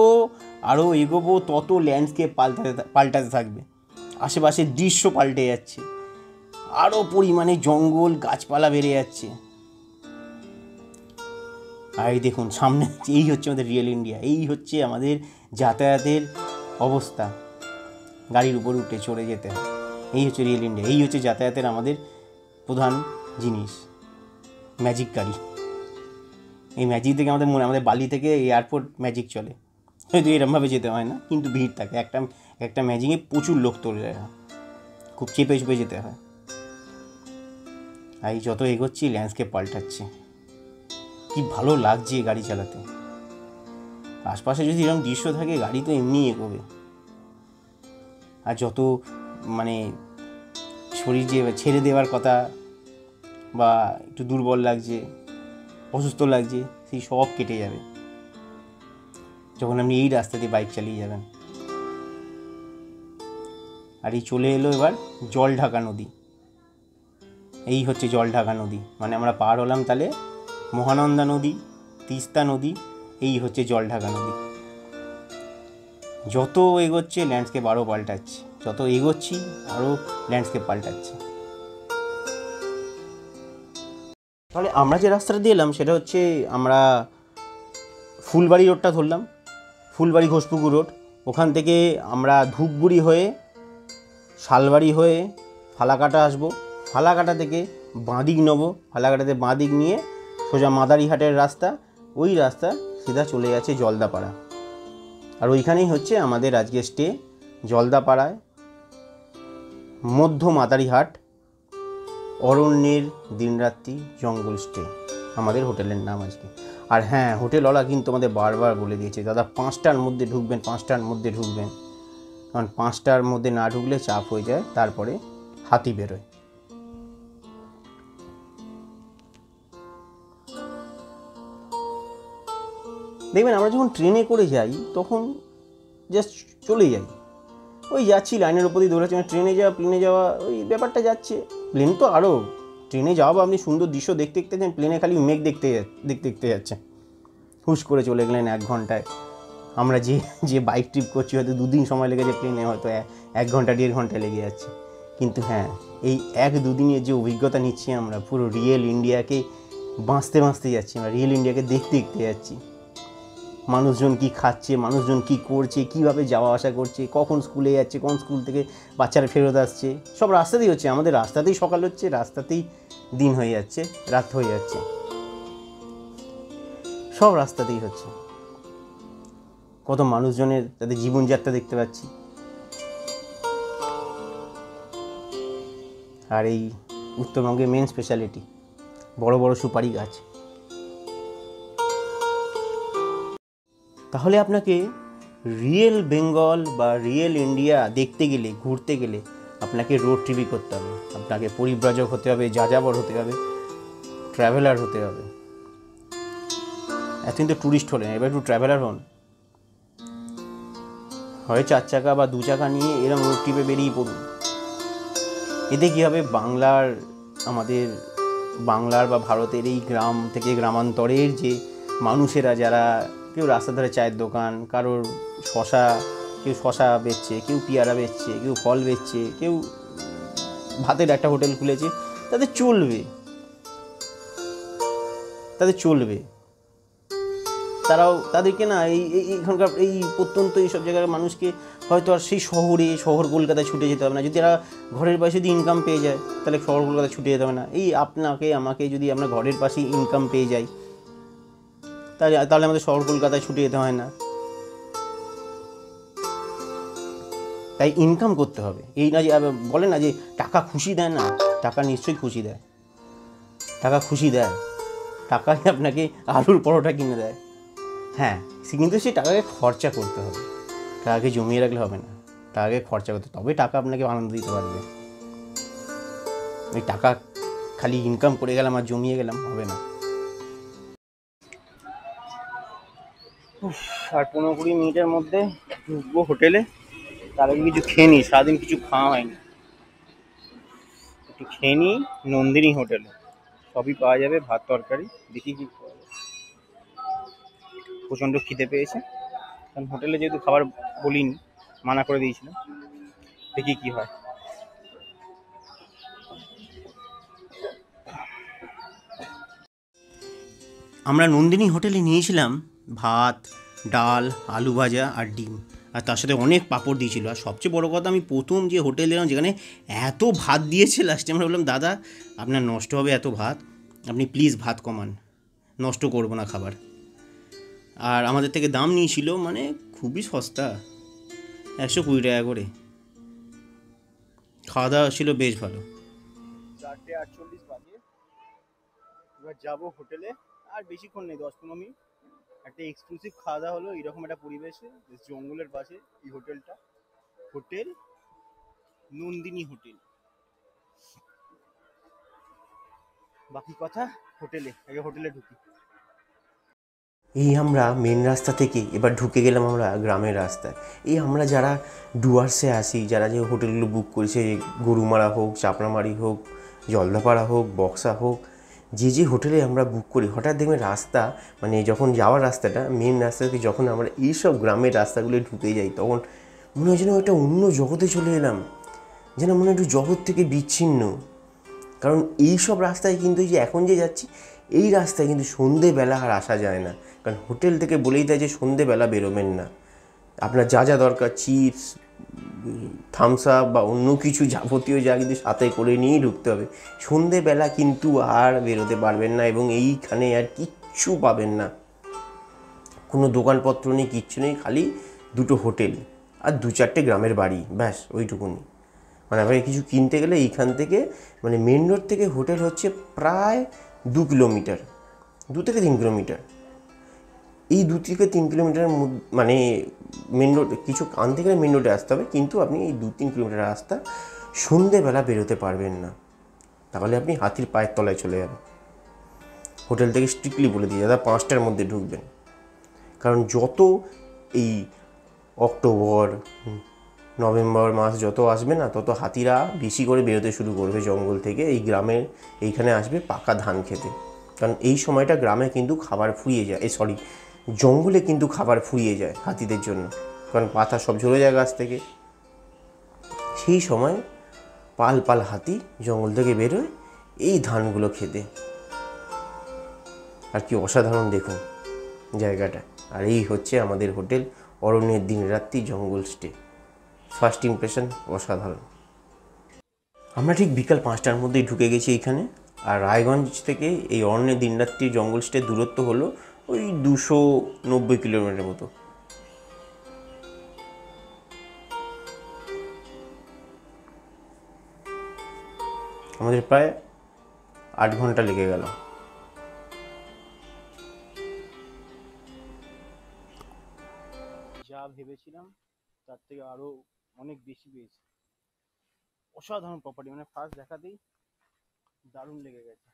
আরও এগোবো, তত ল্যান্ডস্কেপ পাল্টাতে থাকবে, আশেপাশের দৃশ্য পাল্টে যাচ্ছে, আরও পরিমাণে জঙ্গল গাছপালা বেড়ে যাচ্ছে। আর এই দেখুন সামনে, এই হচ্ছে আমাদের রিয়েল ইন্ডিয়া, এই হচ্ছে আমাদের যাতায়াতের অবস্থা। গাড়ির উপর উঠে চড়ে যেতে হয়, এই হচ্ছে রিয়েল ইন্ডিয়া, এই হচ্ছে যাতায়াতের আমাদের প্রধান জিনিস, ম্যাজিক গাড়ি। এই ম্যাজিক থেকে আমাদের বালি থেকে এয়ারপোর্ট ম্যাজিক চলে, হয়তো এরমভাবে যেতে হয় না, কিন্তু ভিড় থাকে। একটা ম্যাজিকে প্রচুর লোক তোলে যায়, খুব চেপে চেপে যেতে হয়। আর যত এগোচ্ছি ল্যান্ডস্কেপ পাল্টাচ্ছে, কি ভালো লাগছে গাড়ি চালাতে। আশপাশে যদি এরকম দৃশ্য থাকে, গাড়ি তো এমনি এগোবে। আর যত মানে শরীর যে ছেড়ে দেওয়ার কথা বা একটু দুর্বল লাগছে, অসুস্থ লাগছে, সেই সব কেটে যাবে যখন আপনি এই রাস্তা দিয়ে বাইক চালিয়ে যাবেন। আর এই চলে এলো এবার জলঢাকা নদী। এই হচ্ছে জলঢাকা নদী, মানে আমরা পার হলাম তাহলে মহানন্দা নদী, তিস্তা নদী, এই হচ্ছে জলঢাকা নদী। যত এগোচ্ছে ল্যান্ডস্কেপ আরও পাল্টাচ্ছে, যত এগোচ্ছি আরও ল্যান্ডস্কেপ পাল্টাচ্ছে। তাহলে আমরা যে রাস্তাটা দিয়ে এলাম সেটা হচ্ছে আমরা ফুলবাড়ি রোডটা ধরলাম, ফুলবাড়ি ঘোষপুকুর রোড। ওখান থেকে আমরা ধূপগুড়ি হয়ে শালবাড়ি হয়ে ফালাকাটা আসবো, ফালাকাটা থেকে বাঁদিক নেবো, ফালাকাটাতে বাঁদিক নিয়ে সোজা মাদারিহাটের রাস্তা, ওই রাস্তা সিধা চলে যাচ্ছে জলদাপাড়া। আর ওইখানেই হচ্ছে আমাদের আজকে স্টে, জলদাপাড়ায় মধ্য মাদারিহাট অরণ্যের দিনরাত্রি জঙ্গল স্টে আমাদের হোটেলের নাম আজকে। আর হ্যাঁ, হোটেলওয়ালা কিন্তু আমাদের বারবার বলে দিয়েছে, দাদা 5টার মধ্যে ঢুকবেন, 5টার মধ্যে ঢুকবেন, কারণ 5টার মধ্যে না ঢুকলে চাপ হয়ে যায়, তারপরে হাতি বেরোয়। দেখবেন আমরা যখন ট্রেনে করে যাই তখন জাস্ট চলে যাই, ওই যাচ্ছি লাইনের উপর দিয়ে দৌড়াচ্ছি, মানে ট্রেনে যাওয়া প্লেনে যাওয়া ওই ব্যাপারটা যাচ্ছে। প্লেন তো আরও, ট্রেনে যাওয়া বা আপনি সুন্দর দৃশ্য দেখতে দেখতে যান, প্লেনে খালি মেঘ দেখতে দেখতে যাচ্ছে। হুশ করে চলে গেলেন 1 ঘন্টায়। আমরা যে বাইক ট্রিপ করছি হয়তো 2 দিন সময় লেগেছে, প্লেনে হয়তো 1 ঘন্টা 1.5 ঘন্টা লেগে যাচ্ছে। কিন্তু হ্যাঁ, এই 1-2 দিনের যে অভিজ্ঞতা নিচ্ছি আমরা, পুরো রিয়েল ইন্ডিয়াকে বাঁচতে যাচ্ছি, আমরা রিয়েল ইন্ডিয়াকে দেখতে যাচ্ছি। মানুষজন কি খাচ্ছে, মানুষজন কি করছে, কিভাবে যাওয়া আসা করছে, কখন স্কুলে যাচ্ছে, কোন স্কুল থেকে বাচ্চারা ফেরত আসছে, সব রাস্তাতেই হচ্ছে। আমাদের রাস্তাতেই সকাল হচ্ছে, রাস্তাতেই দিন হয়ে যাচ্ছে, রাত হয়ে যাচ্ছে, সব রাস্তাতেই হচ্ছে। কত মানুষজনের তাদের জীবনযাত্রা দেখতে পাচ্ছি। আর এই উত্তরবঙ্গের মেন স্পেশালিটি বড় বড় সুপারি গাছ। তাহলে আপনাকে রিয়েল বেঙ্গল বা রিয়েল ইন্ডিয়া দেখতে গেলে, ঘুরতে গেলে আপনাকে রোড ট্রিপই করতে হবে, আপনাকে পরিব্রাজক হতে হবে, যাযাবর হতে হবে, ট্রাভেলার হতে হবে। এতদিন তো ট্যুরিস্ট হলেন, এবার একটু ট্রাভেলার হন। হয় 4 চাকা বা 2 চাকা নিয়ে এরকম রোড ট্রিপে বেরিয়ে পড়ুন। এতে কী হবে, আমাদের বাংলার বা ভারতের এই গ্রাম থেকে গ্রামান্তরের যে মানুষেরা, যারা কেউ রাস্তার ধারে চায়ের দোকান, কারোর কেউ শশা বেচছে, কেউ পেয়ারা বেচছে, কেউ ফল বেচছে, কেউ ভাতের একটা হোটেল খুলেছে, তাদের চলবে। তাদেরকে না এইখানকার এই প্রত্যন্ত এইসব জায়গার মানুষকে হয়তো আর সেই শহর কলকাতায় ছুটে যেতে হবে না। যদি এরা ঘরের পাশে যদি ইনকাম পেয়ে যায়, তাহলে শহর কলকাতায় ছুটে যেতে হবে না। এই আপনাকে আমাকে যদি আমরা ঘরের পাশেই ইনকাম পেয়ে যাই, তাহলে আমাদের শহর কলকাতায় ছুটে যেতে হয় না। তাই ইনকাম করতে হবে। এই না যে বলে না যে টাকা খুশি দেয় না, টাকা নিশ্চয়ই খুশি দেয়, টাকাই আপনাকে আলুর পরোটা কিনে দেয়। হ্যাঁ, কিন্তু সেই টাকাকে খরচা করতে হবে, টাকাকে জমিয়ে রাখলে হবে না, টাকাকে খরচা করতে, তবে টাকা আপনাকে আনন্দ দিতে পারবে। ওই টাকা খালি ইনকাম করে গেলাম আর জমিয়ে গেলাম, হবে না। আর 15-20 মিনিটের মধ্যে ঢুকবো হোটেলে। তার আগে কিছু খেয়ে নিই, সারাদিন কিছু খাওয়া হয়নি, একটু খেয়ে নিই। নন্দিনী হোটেলে সবই পাওয়া যাবে, ভাত তরকারি, দেখি কি পাওয়া যায়। প্রচণ্ড খিদে পেয়েছে, কারণ হোটেলে যেহেতু খাবার বলিনি, মানা করে দিয়েছিলাম, দেখি কি হয়। আমরা নন্দিনী হোটেলে নিয়েছিলাম ভাত, ডাল, আলু ভাজা আর ডিম, আর তার সাথে অনেক পাঁপড় দিয়েছিল। আর সবচেয়ে বড় কথা, আমি প্রথম যে হোটেল এলাম যেখানে এত ভাত দিয়েছে, লাস্টে আমরা বললাম, দাদা আপনার নষ্ট হবে এত ভাত, আপনি প্লিজ ভাত কমান, নষ্ট করবো না খাবার। আর আমাদের থেকে দাম নিয়েছিল, মানে খুবই সস্তা, 120 টাকা করে। খাওয়া দাওয়া ছিল বেশ ভালো। 4:48 বাজে, এবার যাবো হোটেলে। আর বেশিক্ষণ নেই, 10-15 মিনিট। একটা এক্সক্লুসিভ খাওয়া দাওয়া হলো এরকম একটা পরিবেশে, জঙ্গলের পাশে এই হোটেলটা, হোটেল নন্দিনী হোটেল। বাকি কথা হোটেলে, আগে হোটেলে ঢুকি। এই আমরা মেন রাস্তা থেকে এবার ঢুকে গেলাম আমরা গ্রামের রাস্তায়। এই আমরা যারা ডুয়ার্সে আসি, যারা যে হোটেলগুলো বুক করেছে, গরুমারা হোক, চাপড়ামারি হোক, জলদাপাড়া হোক, বক্সা হোক, যে যে হোটেলে আমরা বুক করি, হঠাৎ দেখবেন রাস্তা মানে যখন যাওয়ার রাস্তাটা মেন রাস্তা থেকে যখন আমরা এইসব গ্রামের রাস্তাগুলো ঢুকে যাই, তখন মনে হয় যেন একটা অন্য জগতে চলে এলাম, যেন মনে হয় একটু জগৎ থেকে বিচ্ছিন্ন। কারণ এই সব রাস্তায় কিন্তু যে এখন যে যাচ্ছি, এই রাস্তায় কিন্তু সন্ধেবেলা আর আসা যায় না। কারণ হোটেল থেকে বলেই দেয় যে সন্ধেবেলা বেরোবেন না, আপনার যা যা দরকার চিপস, থামস আপ বা অন্য কিছু যাবতীয় যা কিন্তু সাথে করে নিয়েই ঢুকতে হবে। সন্ধেবেলা কিন্তু আর বেরোতে পারবেন না, এবং এইখানে আর কিচ্ছু পাবেন না, কোনো দোকানপত্র নেই, কিচ্ছু নেই, খালি দুটো হোটেল আর দু চারটে গ্রামের বাড়ি, ব্যাস ওইটুকুনি। মানে আপনাকে কিছু কিনতে গেলে এইখান থেকে মানে মেন রোড থেকে হোটেল হচ্ছে প্রায় 2 কিলোমিটার, 2 থেকে 3 কিলোমিটার। এই 2 থেকে 3 কিলোমিটার মানে মেন রোড কিছু আনতে গেলে মেন রোডে আসতে হবে, কিন্তু আপনি এই 2-3 কিলোমিটার রাস্তা সন্ধেবেলা বেরোতে পারবেন না, তাহলে আপনি হাতির পায়ের তলায় চলে যাবেন। হোটেল থেকে স্ট্রিক্টলি বলে দিয়ে দাদা 5টার মধ্যে ঢুকবেন। কারণ যত এই অক্টোবর নভেম্বর মাস যত আসবে না, তত হাতিরা বেশি করে বেরোতে শুরু করবে জঙ্গল থেকে, এই গ্রামের এইখানে আসবে পাকা ধান খেতে। কারণ এই সময়টা গ্রামে কিন্তু খাবার ফুরিয়ে যায়, জঙ্গলে কিন্তু খাবার ফুরিয়ে যায় হাতিদের জন্য, কারণ পাতা সব ঝরে যায় গাছ থেকে। সেই সময় পাল পাল হাতি জঙ্গল থেকে বেরোয় এই ধানগুলো খেতে। আর কি অসাধারণ দেখুন জায়গাটা। আর এই হচ্ছে আমাদের হোটেল অরণ্যের দিনরাত্রি জঙ্গল স্টে। ফার্স্ট ইমপ্রেশন অসাধারণ। আমরা ঠিক বিকাল 5টার মধ্যেই ঢুকে গেছি এইখানে। আর রায়গঞ্জ থেকে এই অরণ্যের দিনরাত্রি জঙ্গল স্টে দূরত্ব হলো ওই 290 কিলোমিটার মতো। আমাদের প্রায় 8 ঘন্টা লেগে গেল। যা ভেবেছিলাম তার থেকে আরো অনেক বেশি পেয়েছি। অসাধারণ প্রপার্টি, মানে ফার্স্ট দেখাতেই দারুণ লেগে গেছে।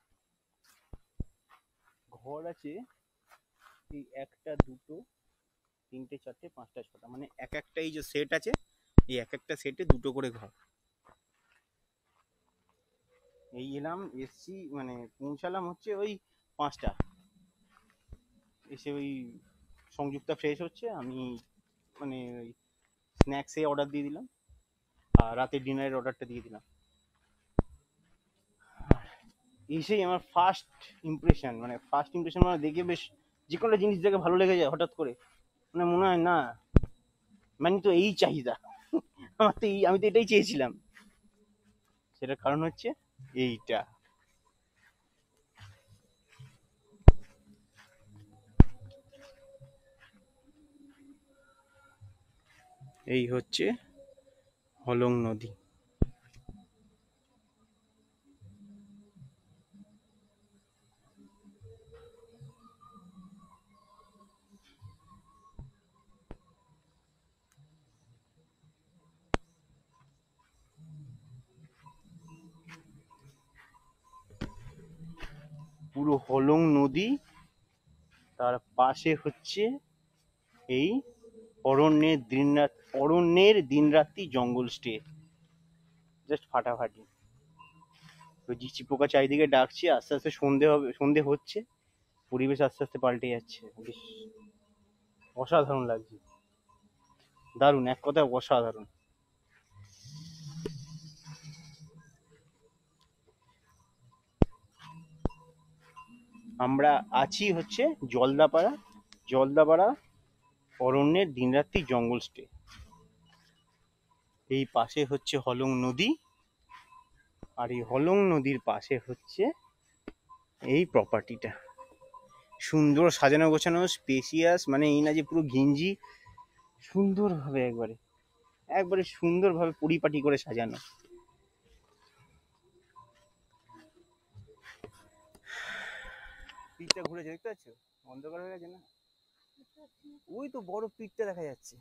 ঘর আছে এই 1টা 2টো 3টে 4টে 5টা 6টা, মানে এক একটা এই যে সেট আছে, এই এক একটা সেটে 2টো করে ঘর। এই এলাম এসছি মানে পৌঁছালাম হচ্ছে ওই 5টা, এসে ওই সংযুক্তা ফ্রেশ হচ্ছে, আমি মানে ওই স্ন্যাক্সে অর্ডার দিয়ে দিলাম আর রাতের ডিনারের অর্ডারটা দিয়ে দিলাম। এসেই আমার ফার্স্ট ইমপ্রেশন মানে দেখে বেশ যে কোনো জিনিস দেখে ভালো লেগে যায় হঠাৎ করে, মানে মনে হয় না মানে তো এই চাহিদা আমার তো এই, আমি তো এটাই চেয়েছিলাম। সেটার কারণ হচ্ছে এইটা। এই হচ্ছে হলং নদী। পুরো হলং নদী, তার পাশে হচ্ছে এই অরণ্যের দিনরাত্রি জঙ্গল স্টে, জাস্ট ফাটাফাটি। তো ঝিঝি পোকা চারিদিকে ডাকছে, আস্তে আস্তে সন্ধে হচ্ছে, পরিবেশ আস্তে আস্তে পাল্টে যাচ্ছে, বেশ অসাধারণ লাগছে, দারুণ, এক কথায় অসাধারণ। আমরা আছি হচ্ছে জলদাপাড়া অরণ্যের দিনরাত্রি জঙ্গল স্টে। এই পাশে হচ্ছে হলং নদী, আর এই হলং নদীর পাশে হচ্ছে এই প্রপার্টিটা। সুন্দর সাজানো গোছানো, স্পেসিয়াস, মানে এই না যে পুরো ঘিঞ্জি, সুন্দরভাবে একবারে সুন্দরভাবে পরিপাটি করে সাজানো। পিঠটা ঘুরেছে দেখতে পাচ্ছ, অন্ধকার হয়ে গেছে না, ওই তো বড় পিঠটা দেখা যাচ্ছে।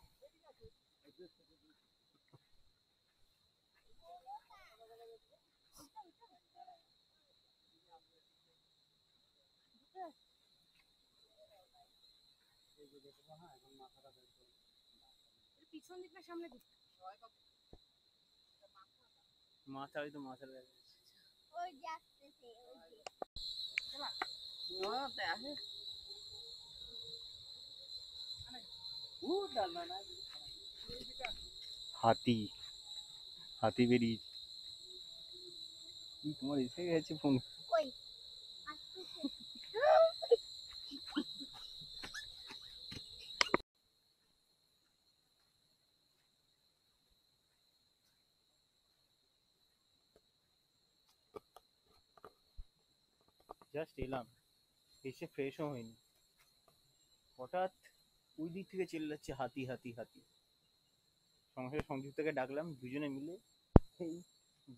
পিছন দিকটা সামনে দিক মাথা হয়তো মাথার কাছে ওই যে আসতেছে ওই যে চলা আসে হাতি হাতি বেরিয়েছে তোমার এসে গেছে ফোন কই আসতেছে জাস্ট এলাম এসে ফ্রেশও হয়নি হঠাৎ ওই দিক থেকে চেল্লাচ্ছে হাতি হাতি হাতি সঙ্গে সংযুক্তকে ডাকলাম দুজনে মিলে এই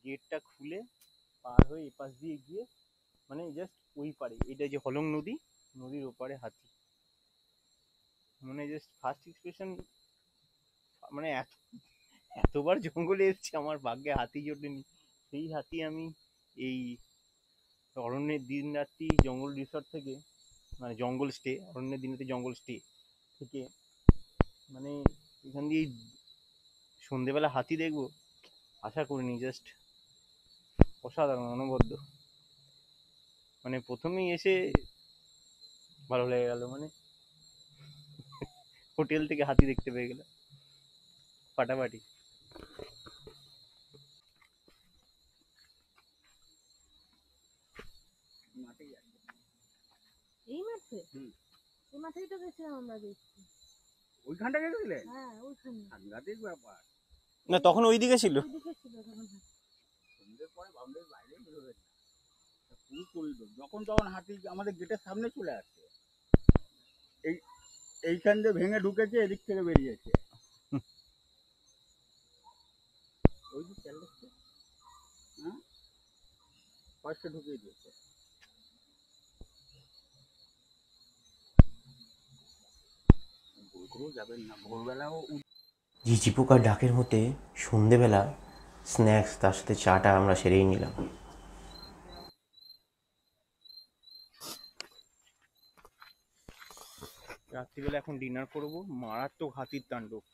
গেটটা খুলে পার হয়ে এপাশ দিয়ে গিয়ে মানে জাস্ট ওই পারে এটা যে হলং নদী নদীর ওপারে হাতি মানে জাস্ট ফার্স্ট এক্সপ্রেশন মানে এতবার জঙ্গলে এসেছি আমার ভাগ্যে হাতি জোটেনি সেই হাতি আমি এই অরণ্যের দিন রাত্রি জঙ্গল রিসর্ট থেকে মানে জঙ্গল স্টে অরণ্যের দিনেতে জঙ্গল স্টে থেকে মানে এখান দিয়ে সন্ধেবেলা হাতি দেখবো আশা করিনি জাস্ট অসাধারণ অনবদ্য মানে প্রথমেই এসে ভালো লেগে গেল মানে হোটেল থেকে হাতি দেখতে পেয়ে গেল ফাটাফাটি এই মাঠে এই মাঠেই তো গেছিলাম আমরা দেখতে ওইখানটা গেছিলে? হ্যাঁ ওইখানে সাংঘাতিক ব্যাপার। না তখন ওইদিকে ছিল ওইদিকে ছিল তখন সন্ধ্যের পরে বাউন্ডারির বাইরে বেরোবে না, পুরো করিডোর। যখন তখন হাতি আমাদের গেটের সামনে চলে আসছে, এইখান দিয়ে ভেঙে ঢুকেছে, এদিক থেকে বেরিয়েছে। ওই যে খেয়াল দেখছে, হ্যাঁ, ফার্স্টে ঢুকিয়ে দিয়েছে। ভোর যাবেন না, ভোরবেলাও ঝিঝি পোকার ডাকের মধ্যে সন্ধেবেলা স্ন্যাক্স তার সাথে চাটা আমরা সেরেই নিলাম। রাত্রিবেলা এখন ডিনার করব। মারাত্মক হাতির তাণ্ডব,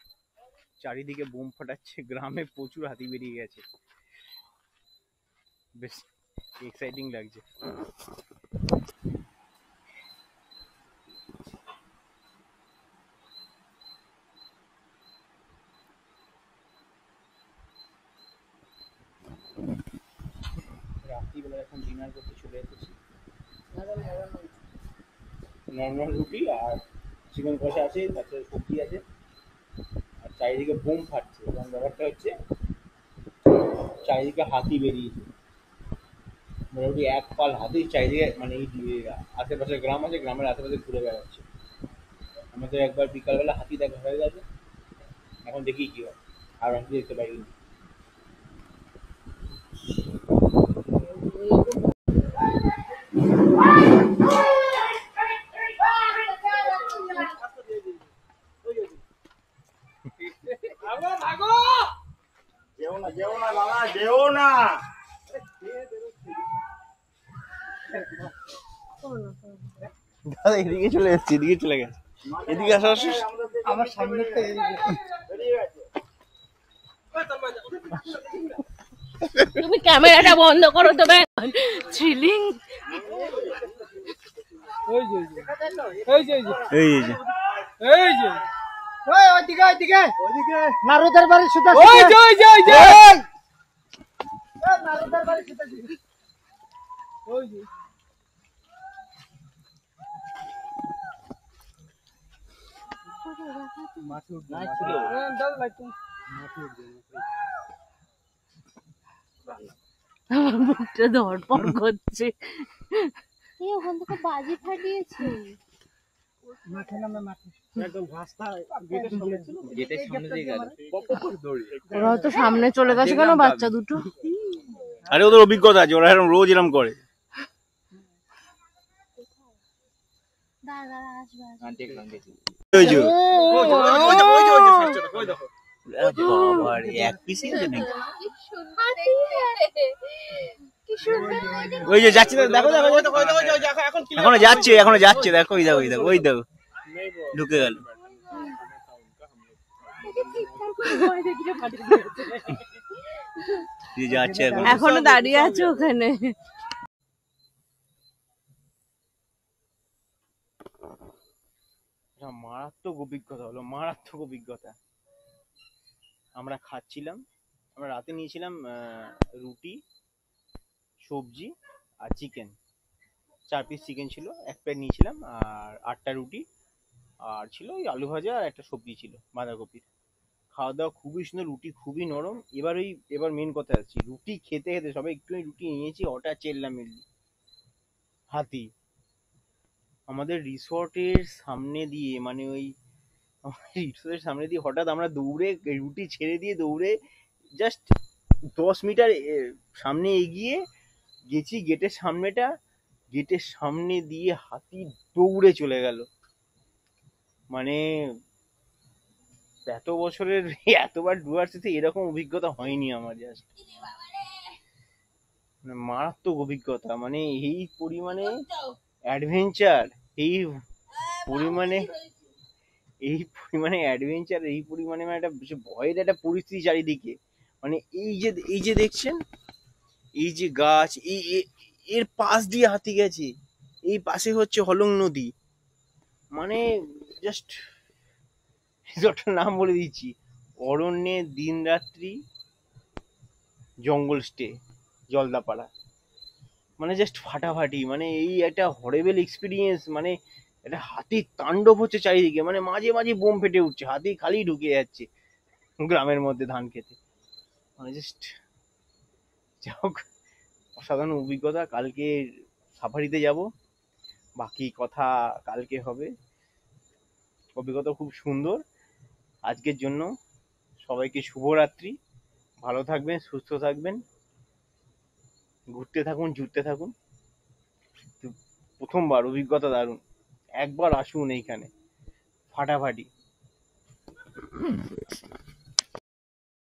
চারিদিকে বোম ফাটাচ্ছে, গ্রামে প্রচুর হাতি বেরিয়ে গেছে, বেশ এক্সাইটিং লাগছে। রাত্রিবেলা এখন ডিনার করতে চলে এসেছি। নর্মাল রুটি আর চিকেন কষা আছে, তারপরে সবজি আছে, আর চারিদিকে বোম ফাটছে। এবং ব্যাপারটা হচ্ছে চারিদিকে হাতি বেরিয়েছে, মোটামুটি এক পাল হাতি চারিদিকে, মানে এই আশেপাশে গ্রাম আছে, গ্রামের আশেপাশে ঘুরে বেড়াচ্ছে। আমাদের একবার বিকালবেলা হাতি দেখা হয়ে গেছে, এখন দেখি কি হয়, আর হাতি দেখতে পাইনি। যেও না বাবা, যেও না। দাদা এদিকে চলে এসেছি, এদিকে চলে গেছে, এদিকে আসা আমার সামনে তুমি ক্যামেরাটা বন্ধ করো তো থ্রিলিং। এই যে নারুদের বাড়ি সুতা, নারুদের বাড়ি সুতা, ওই যে আমার মুখটা ধরপড় করছে। এই ওখান থেকে বাজি ফাটিয়েছে। মাঠে নামে, মাঠে একদম রাস্তা গেটের সামনে ছিল, গেটের সামনে দিয়ে গেল। ওরা হয়তো সামনে চলে গেছে কেন বাচ্চা দুটো। আরে ওদের অভিজ্ঞতা আছে, ওরা এরকম রোজ এরকম করে। কি কি সুন্দর। ওই যে যাচ্ছে, দেখো দেখো এখনো যাচ্ছে দেখো, ওই দেখো ওই দেখো ঢুকে গেল। যাচ্ছে এখনো দাঁড়িয়ে আছে ওখানে। মারাত্মক অভিজ্ঞতা হলো, মারাত্মক অভিজ্ঞতা। আমরা খাচ্ছিলাম, আমরা রাতে নিয়েছিলাম রুটি, সবজি আর চিকেন। 4 পিস চিকেন ছিল, 1 প্লেট নিয়েছিলাম, আর 8টা রুটি, আর ছিল ওই আলু ভাজা আর একটা সবজি ছিল বাঁধাকপির। খাওয়া দাওয়া খুবই সুন্দর, রুটি খুবই নরম। এবার মেন কথা আসছি, রুটি খেতে খেতে সবাই একটুখানি রুটি নিয়েছি, হঠাৎ চেল্লামেল্লি হাতি আমাদের রিসর্টের সামনে দিয়ে, মানে ওই রিসর্টের সামনে দিয়ে হঠাৎ আমরা দৌড়ে রুটি ছেড়ে দিয়ে দৌড়ে জাস্ট 10 মিটার সামনে এগিয়ে গেছি গেটের সামনে দিয়ে হাতি দৌড়ে চলে গেল। মানে এত বছরের এতবার ডুয়ার্সিতে এরকম অভিজ্ঞতা হয়নি আমার। জাস্ট মারাত্মক অভিজ্ঞতা, মানে এই পরিমাণে অ্যাডভেঞ্চার, এই পরিমাণে অ্যাডভেঞ্চার, এই পরিমাণে মানে একটা ভয়ের একটা পরিস্থিতি চারিদিকে। মানে এই যে দেখছেন, এই যে গাছ, এর পাশ দিয়ে হাতি গেছে, এই পাশে হচ্ছে হলং নদী। মানে জাস্ট রিসর্টটার নাম বলে দিচ্ছি, অরণ্যে দিন রাত্রি জঙ্গল স্টে, জলদাপাড়া। মানে জাস্ট ফাটাফাটি, মানে এই একটা হরেবল এক্সপিরিয়েন্স। মানে একটা হাতির তাণ্ডব হচ্ছে চারিদিকে, মানে মাঝে মাঝে বোম ফেটে উঠছে, হাতি খালি ঢুকে যাচ্ছে গ্রামের মধ্যে ধান খেতে। মানে জাস্ট যা হোক, অসাধারণ অভিজ্ঞতা। কালকে সাফারিতে যাব, বাকি কথা কালকে হবে। অভিজ্ঞতা খুব সুন্দর। আজকের জন্য সবাইকে শুভরাত্রি, ভালো থাকবেন, সুস্থ থাকবেন, ঘুরতে থাকুন, জুড়তে থাকুন। প্রথমবার অভিজ্ঞতা দারুণ, একবার আসুন এইখানে, ফাটাফাটি।